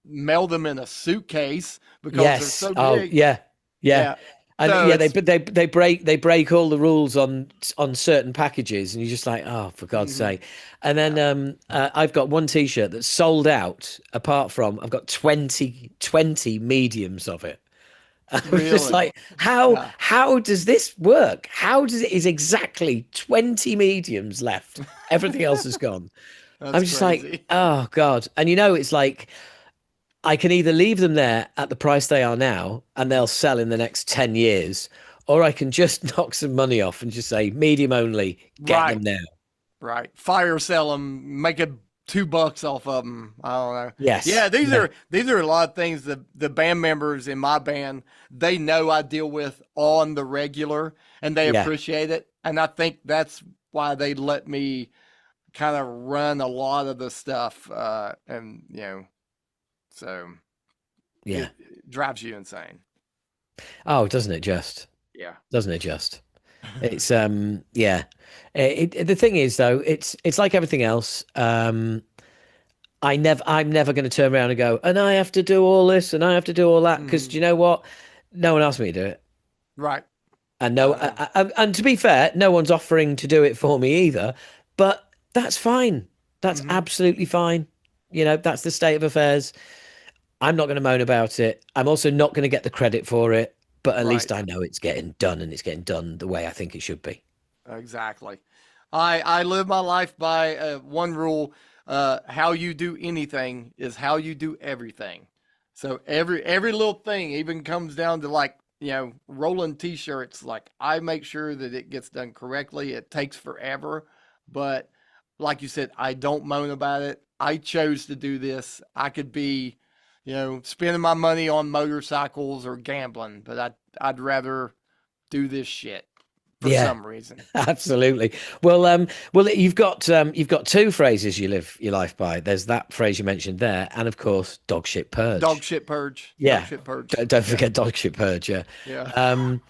mail them in a suitcase because they're Yes. so Oh, big. yeah. Yeah. Yeah. And So yeah, it's they break all the rules on certain packages, and you're just like, oh, for God's mhm, sake. And then I've got one T-shirt that's sold out. Apart from I've got 20 mediums of it. I was just really, like, how yeah, how does this work? How does it is exactly 20 mediums left? Everything else is gone. I'm that's just like, crazy. oh God. And it's like I can either leave them there at the price they are now and they'll sell in the next 10 years, or I can just knock some money off and just say medium only, get Right, them now. right. Fire sell them, make a $2 off of them. I don't know. Yes. Yeah, these Yeah. are these are a lot of things that the band members in my band they know I deal with on the regular, and they Yeah. appreciate it. And I think that's why they let me kind of run a lot of the stuff, and so Yeah. it drives you insane. Oh, doesn't it just? Yeah. Doesn't it just? It's yeah. The thing is though, it's like everything else. I'm never going to turn around and go, and I have to do all this and I have to do all that because Hmm. do you know what? No one asked me to do it. Right. And no, I know. and to be fair, no one's offering to do it for me either. But that's fine. That's Hmm. absolutely fine. That's the state of affairs. I'm not going to moan about it. I'm also not going to get the credit for it. But at least Right. I know it's getting done and it's getting done the way I think it should be. Exactly. I live my life by one rule: how you do anything is how you do everything. So every little thing even comes down to like rolling t-shirts. Like I make sure that it gets done correctly. It takes forever, but like you said, I don't moan about it. I chose to do this. I could be, spending my money on motorcycles or gambling, but I'd rather do this shit for Yeah, some reason. absolutely. Well, you've got two phrases you live your life by. There's that phrase you mentioned there, and of course, dog shit Dog purge. shit purge. Dog Yeah, shit purge. don't Yeah. forget dog shit purge. Yeah, Yeah. um,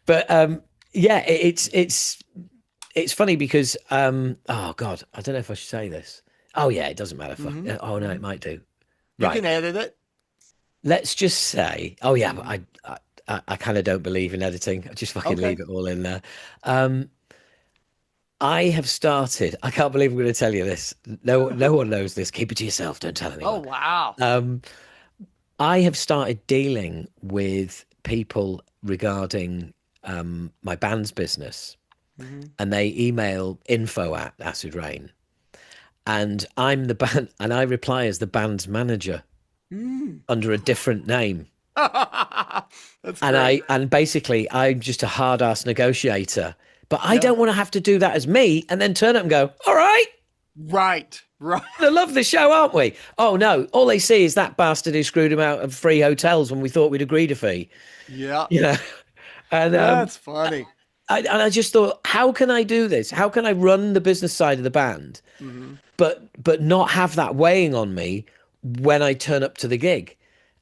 but yeah, it's funny because oh God, I don't know if I should say this. Oh yeah, it doesn't matter. Fuck. Hmm. Oh no, Hmm. it might do. You Right. can edit it. Let's just say. Oh yeah, but Hmm. I kind of don't believe in editing. I just fucking Okay. leave it all in there. Um, I have started. I can't believe I'm going to tell you this. No one knows this. Keep it to yourself. Don't tell Oh anyone. wow. Um, I have started dealing with people regarding my band's business, Hmm. and they email info at Acid Rain, and I'm the band, and I reply as the band's manager Mm. under a different name. That's And great. basically I'm just a hard ass negotiator. But I Yeah. don't want to have to do that as me and then turn up and go, all right, Right. Right. they love the show, aren't we? Oh no, all they see is that bastard who screwed him out of free hotels when we thought we'd agreed a fee. Yeah. You know, and That's funny. I just thought, how can I do this? How can I run the business side of the band, Hmm. but not have that weighing on me when I turn up to the gig?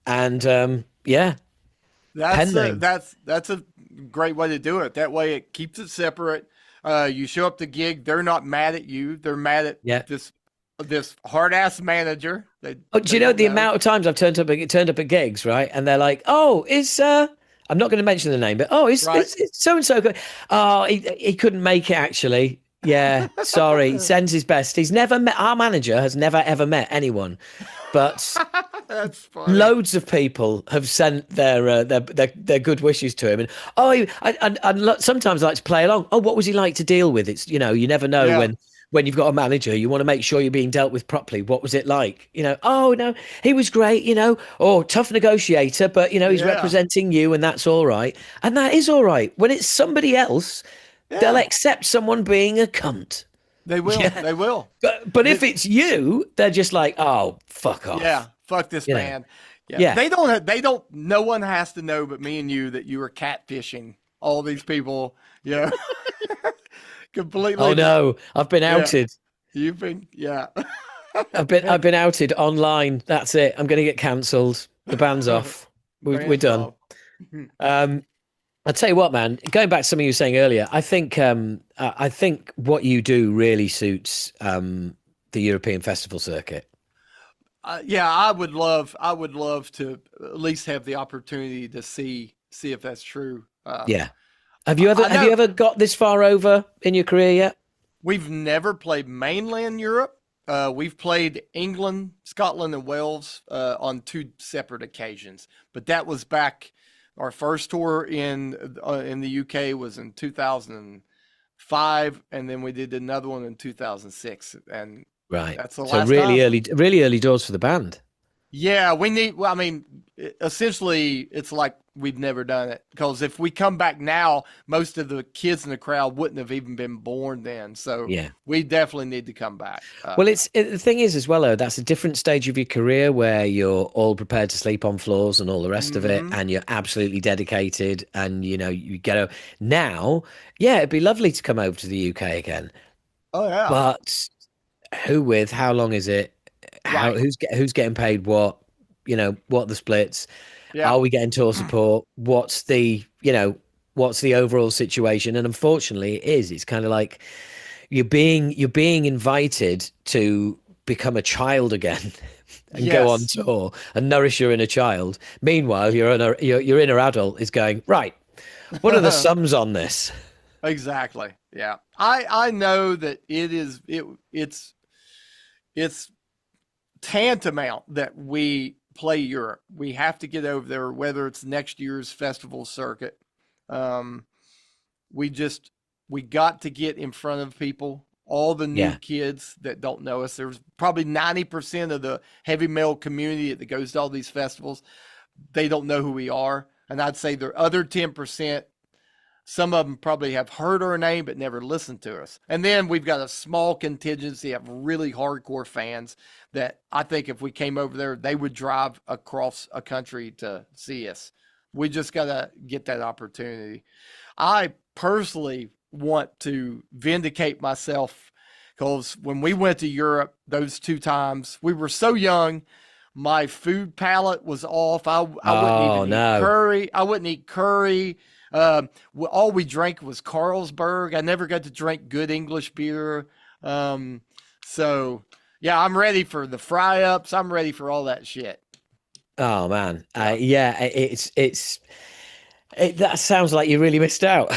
And yeah, pen name. That's a great way to do it. That way it keeps it separate. You show up to gig, they're not mad at you. They're mad at Yeah. this hard ass manager. They Oh, do they you know don't the know. amount of times I've turned up at gigs, right? And they're like, "Oh, is I'm not going to mention the name, but oh, Right. is so and so good? Oh, he couldn't make it actually. Yeah, sorry. He sends his best. He's never met our manager has never ever met anyone, but That's funny. loads of people have sent their good wishes to him. And oh, sometimes I like to play along. Oh, what was he like to deal with? It's you never know Yeah. when you've got a manager, you want to make sure you're being dealt with properly. What was it like? Oh no, he was great. Oh, tough negotiator, but he's Yeah. representing you, and that's all right. And that is all right. When it's somebody else, they'll Yeah. accept someone being a cunt. They will. Yeah, They will. but if it's you, they're just like, oh, fuck Yeah, off. fuck this You know, man. Yeah, yeah. they don't. No one has to know but me and you that you were catfishing all these people. You know, Oh completely. no, I've been Yeah, outed. you've been. Yeah. I've been outed online. That's it. I'm going to get cancelled. The band's off. We're Bands done. off. Um, I'll tell you what, man. Going back to something you were saying earlier, I think what you do really suits the European festival circuit. Yeah, I would love to at least have the opportunity to see if that's true. Yeah. Have you ever got this far over in your career yet? We've never played mainland Europe. We've played England, Scotland, and Wales on 2 separate occasions, but that was back. Our first tour in the UK was in 2005, and then we did another one in 2006, and Right. that's the So last really time. really early doors for the band. Yeah, we need. Well, I mean, essentially, it's like we've never done it because if we come back now, most of the kids in the crowd wouldn't have even been born then. So Yeah. we definitely need to come back. Well, the thing is as well, though, that's a different stage of your career where you're all prepared to sleep on floors and all the rest of it, Mhm. and you're absolutely dedicated, and you get over. Now, yeah, it'd be lovely to come over to the UK again, Oh yeah, but who with? How long is it? right. Who's getting paid what? What are the splits? Yeah, Are we getting tour support? What's the overall situation? And unfortunately, it is. It's kind of like you're being invited to become a child again and go on yes, tour and nourish your inner child. Meanwhile, your inner adult is going, right, what are the sums on this? exactly. Yeah, I know that it's tantamount that we play Europe. We have to get over there, whether it's next year's festival circuit. Um, we just we got to get in front of people, all the new Yeah, kids that don't know us. There's probably 90% of the heavy metal community that goes to all these festivals. They don't know who we are. And I'd say the other 10%, some of them probably have heard our name but never listened to us. And then we've got a small contingency of really hardcore fans that I think if we came over there, they would drive across a country to see us. We just got to get that opportunity. I personally want to vindicate myself because when we went to Europe those 2 times, we were so young. My food palate was off. I wouldn't oh even eat no. curry. I wouldn't eat curry. All we drank was Carlsberg. I never got to drink good English beer. So yeah, I'm ready for the fry ups. I'm ready for all that shit. Oh man, Yeah. yeah, that sounds like you really missed out.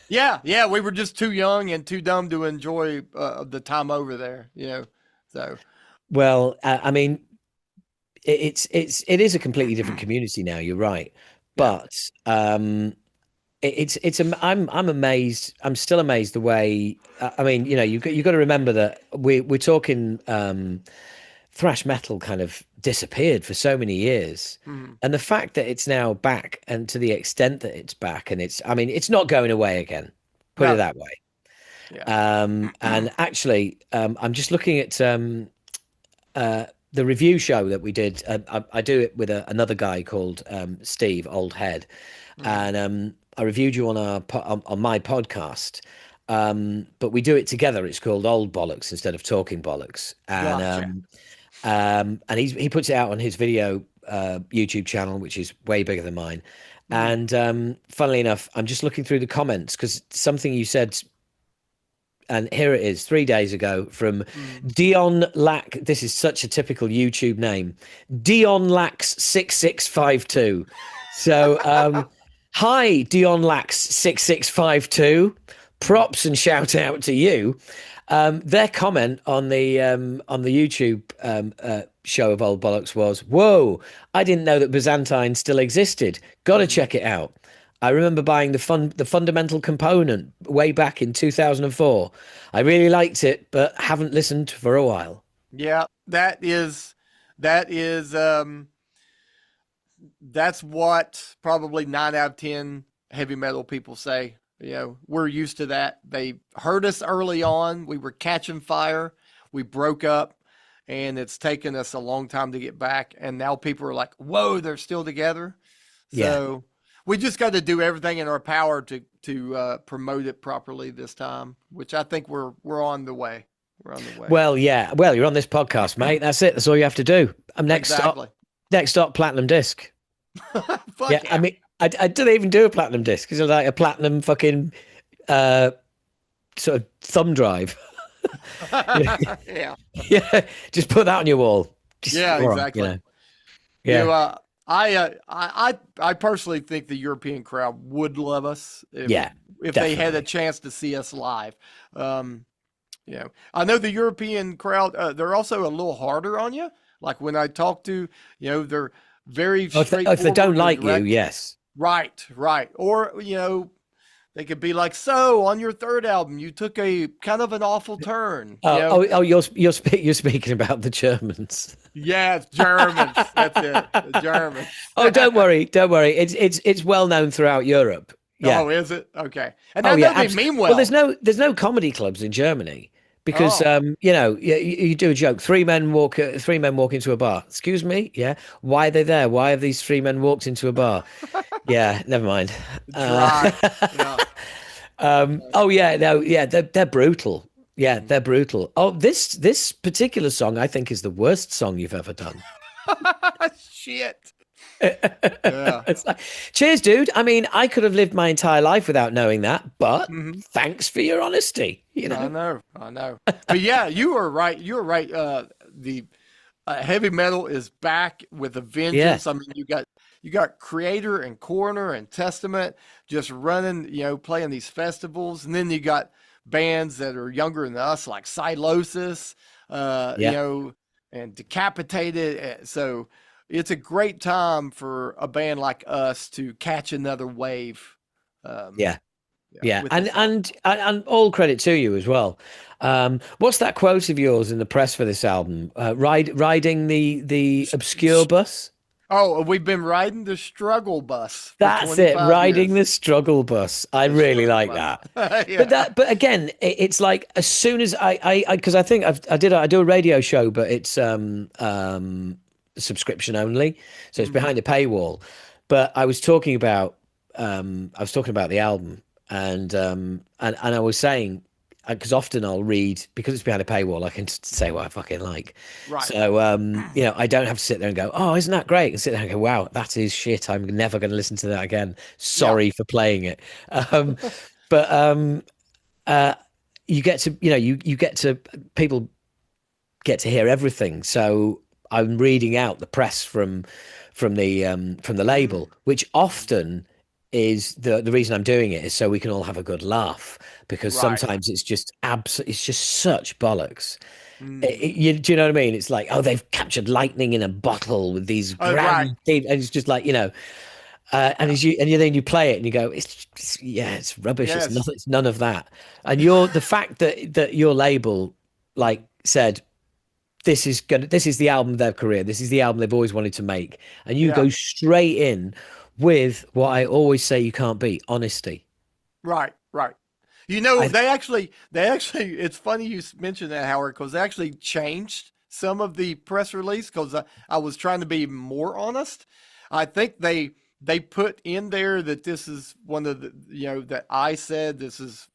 Yeah. We were just too young and too dumb to enjoy the time over there. So Well, I mean, it is a completely different community now. You're right, yeah, but I'm amazed. I'm still amazed the way. I mean, you got to remember that we're talking thrash metal kind of disappeared for so many years, mhm. and the fact that it's now back, and to the extent that it's back, and I mean, it's not going away again. Put it No, that way. yeah, And actually, I'm just looking at the review show that we did. I do it with another guy called Steve Old Head, mhm. and I reviewed you on my podcast. But we do it together. It's called Old Bollocks instead of Talking Bollocks, Gotcha. and he puts it out on his video YouTube channel, which is way bigger than mine. Mm. And funnily enough, I'm just looking through the comments because something you said, and here it is 3 days ago from Mm. Dion Lack. This is such a typical YouTube name, Dion Lax 6652. So, hi, Dion Lax 6652. Props and shout out to you. Their comment on the YouTube show of Old Bollocks was, "Whoa, I didn't know that Byzantine still existed. Got to Mhm. check it out. I remember buying the fundamental component way back in 2004. I really liked it, but haven't listened for a while." Yeah, that is that's what probably 9 out of 10 heavy metal people say. We're used to that. They heard us early on. We were catching fire. We broke up, and it's taken us a long time to get back. And now people are like, "Whoa, they're still together." Yeah. So we just got to do everything in our power to promote it properly this time, which I think we're on the way. We're on the way. Well, yeah. Well, you're on this podcast, mate. That's it. That's all you have to do. Next stop. Exactly. Next stop, platinum disc. Yeah. Fuck I yeah. mean, I didn't even do a platinum disc. It's like a platinum fucking uh, sort of thumb drive. Yeah. Yeah. Yeah. Just put that on your wall. Just Yeah, all right, exactly. Yeah. I personally think the European crowd would love us Yeah, if they had definitely. a chance to see us live. Um, I know the European crowd, they're also a little harder on you. Like when I talk to, they're very If they don't straightforward and like you, direct. yes. Right, right. Or, they could be like, so on your third album, you took a kind of an awful turn. You're speaking about the Germans. Yeah, it's Germans. That's it. The Germans. Oh, don't worry, don't worry. It's well known throughout Europe. Yeah. Oh, is it? Okay. And Oh I yeah. know they mean Well, well. there's no comedy clubs in Germany because Oh, you do a joke. Three men walk into a bar. Excuse me. Yeah. Why are they there? Why have these three men walked into a bar? Yeah. Never mind. dry. Yeah. Oh yeah. No. Yeah. They're brutal. Yeah, they're brutal. Oh, this particular song I think is the worst song you've ever done. Shit. Yeah. It's like, cheers, dude. I mean, I could have lived my entire life without knowing that, but hmm thanks for your honesty. You I know? know. I know. But yeah, you were right. You were right. The heavy metal is back with a Yeah, vengeance. I mean, you got Creator and Coroner and Testament just running, playing these festivals, and then you got bands that are younger than us, like Silosis, yeah, and Decapitated. So it's a great time for a band like us to catch another wave. Um, yeah, yeah. with And this album. all credit to you as well. What's that quote of yours in the press for this album? Riding the obscure bus. Oh, we've been riding the struggle bus for That's it, 25 riding years. the struggle bus. I The really struggle like bus. that. Yeah. But again, it's like as soon as because I think I do a radio show, but it's subscription only, so it's hmm behind a paywall. But I was talking about the album, and I was saying because often I'll read because it's behind a paywall, I can say what I fucking like. Right. So I don't have to sit there and go, oh, isn't that great? And sit there and go, wow, that is shit. I'm never going to listen to that again. Yeah. Sorry for playing it. Um, but uh, you get to, you get to people get to hear everything. So I'm reading out the press from the Mm. label, which often is the reason I'm doing it is so we can all have a good laugh because Right. sometimes it's just such bollocks. Mm. Do you know what I mean? It's like, oh, they've captured lightning in a bottle with these Oh, right. grand things, and it's just like, and Yeah. then you play it and you go, yeah, it's rubbish. It's Yes. nothing. It's none of that. And the fact that your label like said this is the album of their career. This is the album they've always wanted to make, and you Yeah. go straight in with what I always say you can't beat: honesty. Right. Right. You know, I they actually, it's funny you mentioned that, Howard, because they actually changed some of the press release because I was trying to be more honest. I think they put in there that this is one of the, that I said this is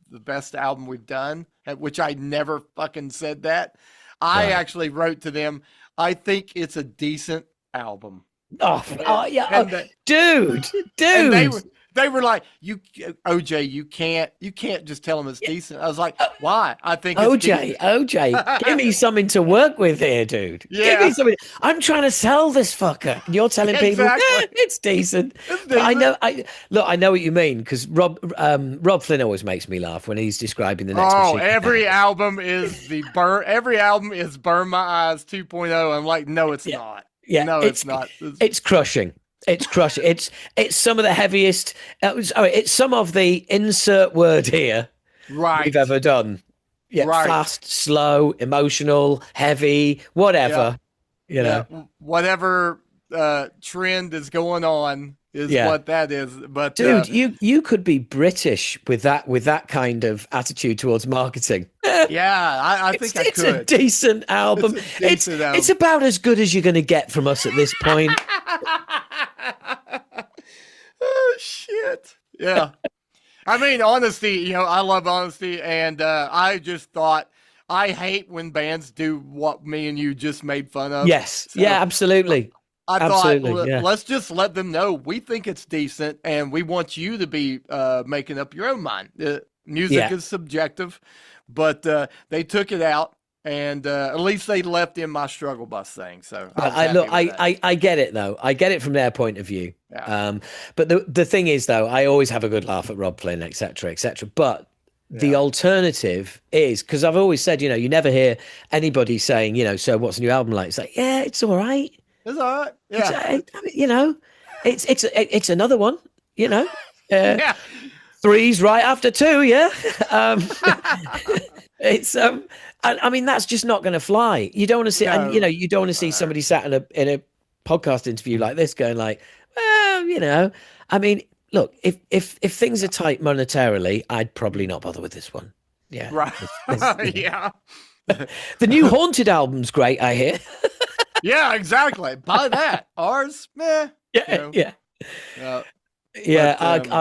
the best album we've done, which I never fucking said that. I right. actually wrote to them, I think it's a decent album. Oh yeah, And they, dude, and they dude. were they were like, "You, OJ, you can't just tell them it's decent." I was like, "Why? I think it's OJ, decent." OJ, give me something to work with here, dude. Give me Yeah, something. I'm trying to sell this fucker. And you're telling people exactly. it's decent. It's But I decent. know, I know what you mean because Rob Flynn always makes me laugh when he's describing the next Oh, machine. every album is the burn. Every album is Burn My Eyes 2.0. I'm like, no, it's Yeah, not. yeah, No, it's not. it's crushing. It's crushing. It's some of the heaviest. It's some of the insert word here we've Right, ever done. Yeah, right. fast, slow, emotional, heavy, Yeah, whatever. You yeah. know. Whatever trend is going on is Yeah. what that is. But Dude, you could be British with that kind of attitude towards marketing. yeah, I think I It's a could. decent It's album. a It's decent it's album. about as good as you're going to get from us at this point. Oh shit. Yeah. I mean, honesty, I love honesty, and I just thought I hate when bands do what me and you just made fun of. Yes. So Yeah, absolutely. I thought, Absolutely. Yeah. let's just let them know we think it's decent, and we want you to be making up your own mind. Music Yeah. is subjective, but they took it out, And at least they left in my struggle bus thing. So I was I happy look, with that. I get it though. I get it from their point of view. Yeah. But the thing is though, I always have a good laugh at Rob Flynn, etc., etc. But the Yeah. alternative is because I've always said, you never hear anybody saying, so what's the new album like? It's like, yeah, it's all right. It's all right. It's, Yeah. I mean, it's another one. Uh, Yeah. Three's right after two. Yeah. Um, it's I mean that's just not going to fly. You don't want to see, and No. you don't want to see somebody sat in a podcast interview like this going like, well, I mean, look, if things are tight monetarily, I'd probably not bother with this one. Yeah. Right. Yeah. The new Haunted album's great, I hear. Yeah, exactly. Buy that. Ours, meh. Yeah. Yeah. Uh, Yeah, but,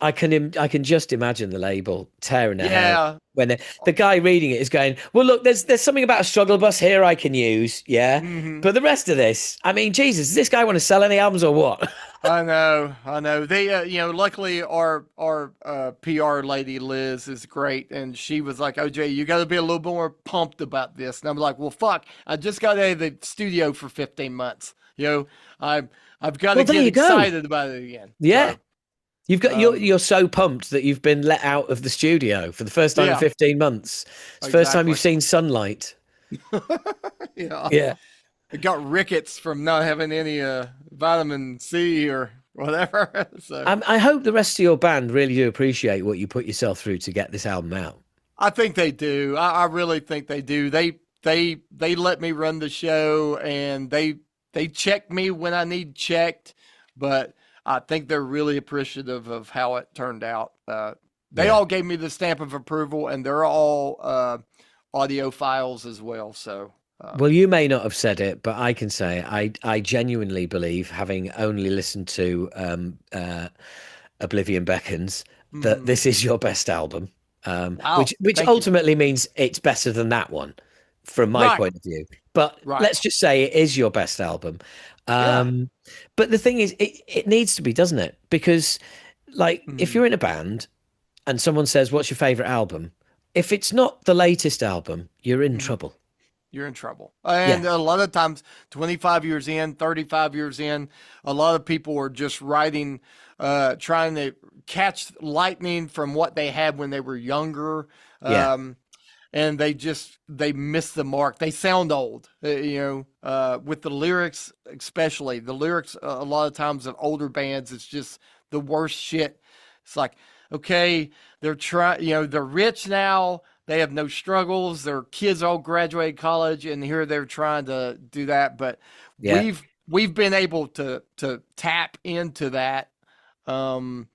I can just imagine the label tearing their hair yeah. when the guy reading it is going, well, look, there's something about a struggle bus here I can use, yeah, but the rest of this, I mean, Jesus, does this guy want to sell any albums or what? I know. They, luckily our PR lady Liz is great, and she was like, "OJ, you got to be a little more pumped about this." And I'm like, "Well, fuck, I just got out of the studio for 15 months. I've got to get excited about it again." Yeah, so, you're so pumped that you've been let out of the studio for the first time in 15 months. It's the first time you've seen sunlight. Yeah. It got rickets from not having any vitamin C or whatever. So I hope the rest of your band really do appreciate what you put yourself through to get this album out. I think they do. I really think they do. They let me run the show, and they check me when I need checked, but I think they're really appreciative of how it turned out. They all gave me the stamp of approval, and they're all audiophiles as well. So. Well, you may not have said it, but I can say I genuinely believe, having only listened to Oblivion Beckons, that this is your best album, which ultimately means it's better than that one from my point of view. But let's just say it is your best album. But the thing is, it needs to be, doesn't it? Because if you're in a band and someone says, what's your favorite album? If it's not the latest album, you're in trouble. You're in trouble. And a lot of times, 25 years in, 35 years in, a lot of people are just writing, trying to catch lightning from what they had when they were younger. And they miss the mark. They sound old, with the lyrics, especially. The lyrics, a lot of times of older bands, it's just the worst shit. It's like, okay, they're they're rich now. They have no struggles. Their kids all graduated college, and here they're trying to do that. But we've been able to tap into that, and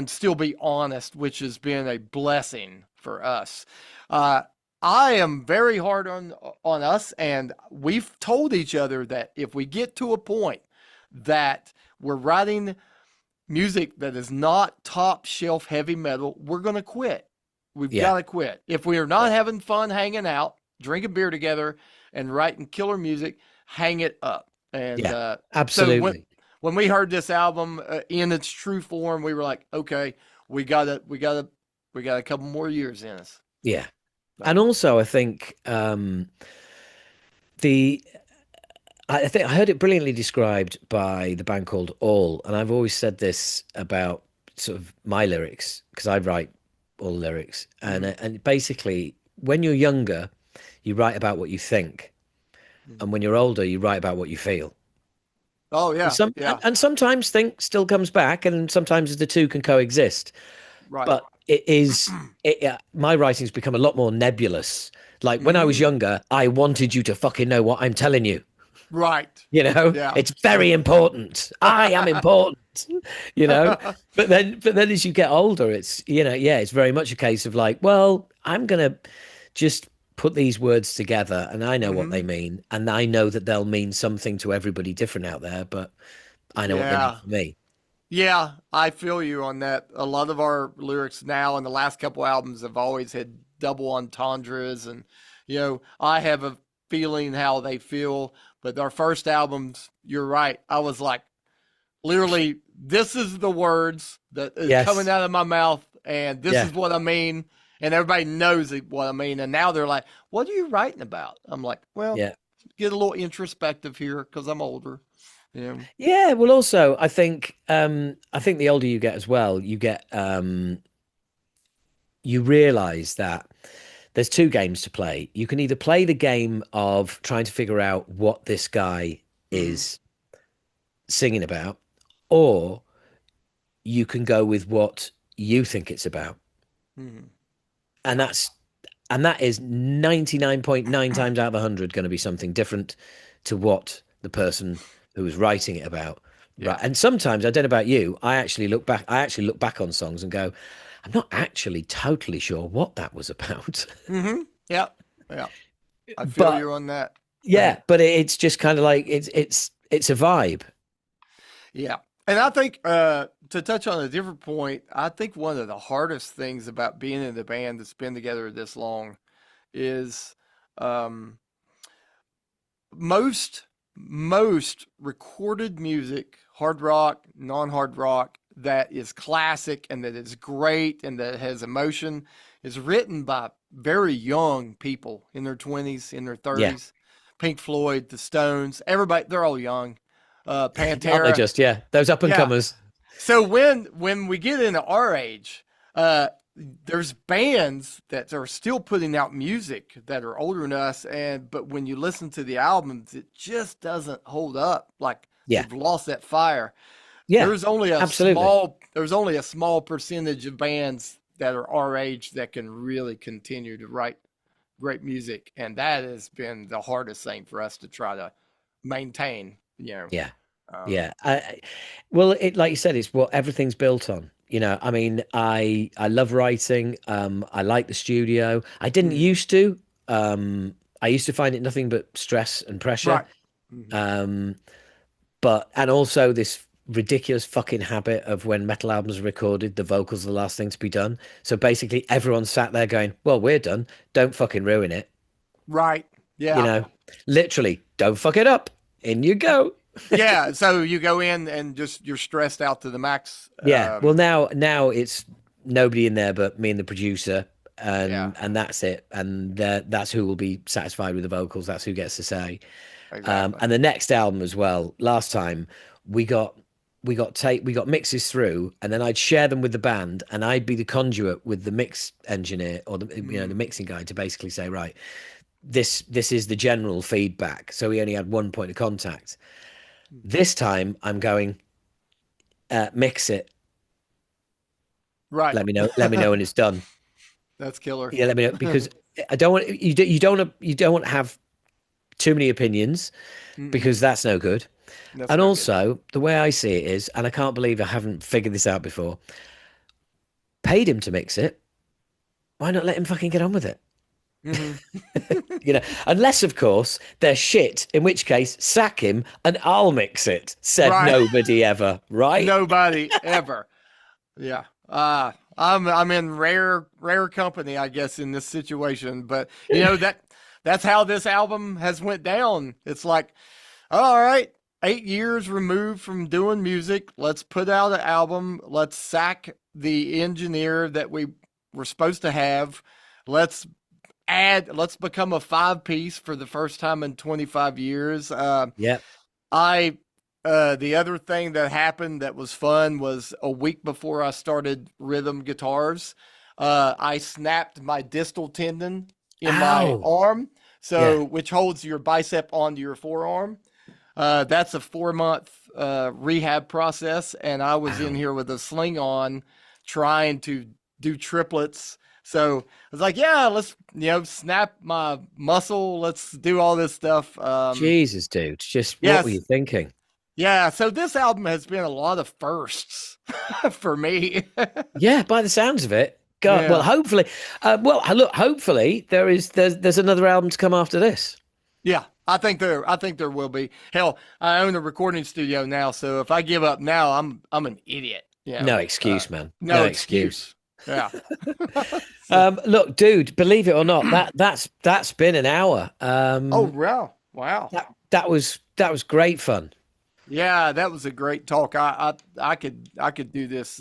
still be honest, which has been a blessing for us. I am very hard on us, and we've told each other that if we get to a point that we're writing music that is not top shelf heavy metal, we're going to quit. We've got to quit. If we are not having fun hanging out, drinking beer together, and writing killer music, hang it up. And absolutely. So when we heard this album in its true form, we were like, okay, we got a couple more years in us. Yeah, and also I think I heard it brilliantly described by the band called All, and I've always said this about sort of my lyrics because I write all lyrics, and basically when you're younger you write about what you think, and when you're older you write about what you feel. And sometimes think still comes back, and sometimes the two can coexist, but my writing's become a lot more nebulous. Like when I was younger, I wanted you to fucking know what I'm telling you. Right. It's very important. I am important, but then as you get older, it's, it's very much a case of like, well, I'm going to just put these words together and I know what they mean. And I know that they'll mean something to everybody different out there, but I know what they mean for me. Yeah, I feel you on that. A lot of our lyrics now in the last couple albums have always had double entendres, and, I have a feeling how they feel. But our first albums, you're right. I was like, literally, this is the words that is coming out of my mouth, and this is what I mean. and everybody knows what I mean. And now they're like, "What are you writing about?" I'm like, "Well, Yeah. get a little introspective here because I'm older." Yeah. Yeah. Well, also, I think the older you get as well, you realize that there's two games to play. You can either play the game of trying to figure out what this guy Mm-hmm. is singing about, or you can go with what you think it's about. Mm-hmm. And that is 99.9 times out of 100 going to be something different to what the person who was writing it about. Right. Yeah. And sometimes, I don't know about you, I actually look back on songs and go, I'm not actually totally sure what that was about. Mm-hmm. Yeah. Yeah. I feel But you on that. yeah, but it's just kind of like it's a vibe. Yeah. And I think to touch on a different point, I think one of the hardest things about being in the band that's been together this long is um, most recorded music, hard rock, non-hard rock, that is classic and that is great and that has emotion is written by very young people in their 20s, in their Yeah. 30s. Pink Floyd, the Stones, everybody, they're all young. Aren't they Pantera. just, yeah, those up and Yeah. comers. So when we get into our age, there's bands that are still putting out music that are older than us, but when you listen to the albums, it just doesn't hold up. Like Yeah. they've lost that fire. Yeah. There's only absolutely. there's only a small percentage of bands that are our age that can really continue to write great music, and that has been the hardest thing for us to try to maintain. Yeah. Um, Yeah. Well, it like you said, it's what everything's built on. I mean, I love writing. I like the studio. I didn't mhm. used to. I used to find it nothing but stress and pressure. Right. Mhm. Um, and also this ridiculous fucking habit of when metal albums are recorded, the vocals are the last thing to be done. So basically, everyone sat there going, "Well, we're done. Don't fucking ruin it." Right. You Yeah. know, literally, don't fuck it up. In you go. Yeah. So you go in and just you're stressed out to the max. Yeah. Well, now it's nobody in there but me and the producer, Yeah. and that's it. And that's who will be satisfied with the vocals. That's who gets to say. Exactly. And the next album as well. Last time we got we got mixes through, and then I'd share them with the band, and I'd be the conduit with the mix engineer or the the Mm. mixing guy to basically say, right, this is the general feedback. So we only had one point of contact. This time I'm going, mix it. Right. Let me know when it's done. That's killer. Yeah, let me know, because I don't want you don't want to have too many opinions, Mm-mm. because that's no good. That's And no good. also, the way I see it is, and I can't believe I haven't figured this out before, paid him to mix it. Why not let him fucking get on with it? Hmm. Unless, of course, they're shit, in which case, sack him and I'll mix it. Said Right. nobody ever, right? Nobody ever. Yeah. I'm in rare company, I guess, in this situation. But that's how this album has went down. It's like, all right, 8 years removed from doing music. Let's put out an album. Let's sack the engineer that we were supposed to have. Let's become a 5-piece for the first time in 25 years. Yeah. The other thing that happened that was fun was a week before I started rhythm guitars, I snapped my distal tendon in my Ow. arm, Yeah. which holds your bicep onto your forearm. That's a 4-month rehab process, and I was in Ow. here with a sling on, trying to do triplets. So I was like, yeah, let's snap my muscle. Let's do all this stuff. Jesus, dude. Just what were Yes. you thinking? Yeah, so this album has been a lot of firsts for me. Yeah, by the sounds of it. God, well, Yeah. hopefully, look, hopefully there's another album to come after this. Yeah, I think there will be. Hell, I own a recording studio now, so if I give up now, I'm an idiot. Yeah. No excuse, man. No excuse. Yeah. Look, dude, believe it or not, that's been an hour. Oh, wow. Wow. That was great fun. Yeah, that was a great talk. I could do this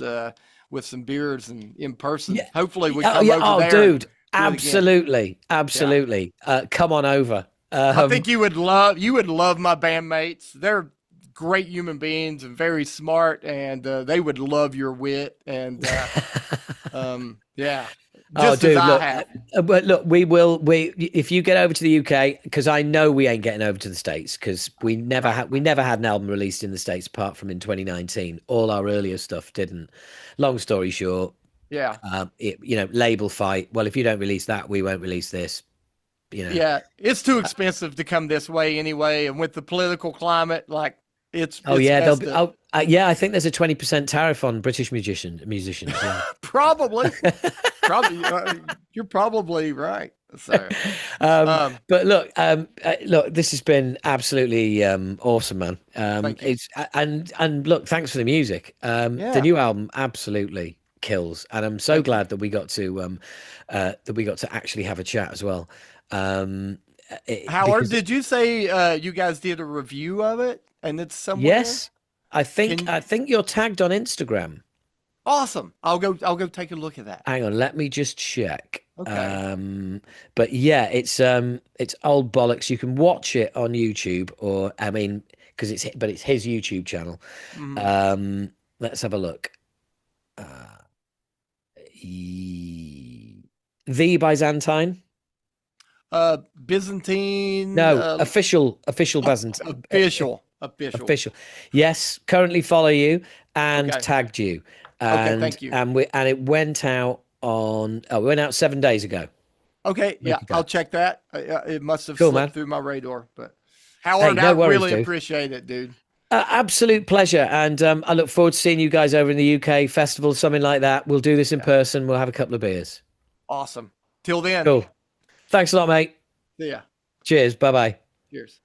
with some beers and in person. Yeah. Hopefully we Oh, come yeah. over Oh, there and dude. do it again. Absolutely. Yeah. Absolutely. Come on over. I think you would love my bandmates. They're great human beings and very smart, and they would love your wit. And yeah, Oh, just as dude, I look, have. but look, if you get over to the UK, because I know we ain't getting over to the States, because we never had an album released in the States apart from in 2019. All our earlier stuff didn't. Long story short, Yeah. label fight. Well, if you don't release that, we won't release this. Yeah, it's too expensive to come this way anyway, and with the political climate, like it's Yeah, messed up. yeah, I think there's a 20% tariff on British musicians. Yeah. Probably, you're probably right. So, but look, this has been absolutely awesome, man. thank you. It's and look, thanks for the music. The Yeah, new album absolutely kills, and I'm so thank you. glad that we got to actually have a chat as well. Howard, Because did you say you guys did a review of it and it's somewhere? yes, I think Can you're tagged on Instagram. Awesome. I'll go take a look at that. Hang on, let me just check. Okay. But yeah, it's old bollocks. You can watch it on YouTube, or I mean, because it's his YouTube channel. Mhm. Let's have a look. The Byzantine. Byzantine. No, official Official. official. Yes, currently follow you and Okay. tagged you, Okay. and Thank you. it went out on. Oh, it went out 7 days ago. Okay, Look yeah, at I'll that. check that. It must have Cool, slipped man. through my radar, but Hey, Howard, I no worries, really dude. appreciate it, dude. Absolute pleasure, and I look forward to seeing you guys over in the UK festival, something like that. We'll do this in Yeah, person. We'll have a couple of beers. awesome. Till then, Cool. Thanks a lot, mate. see ya. Cheers. Bye bye. Cheers.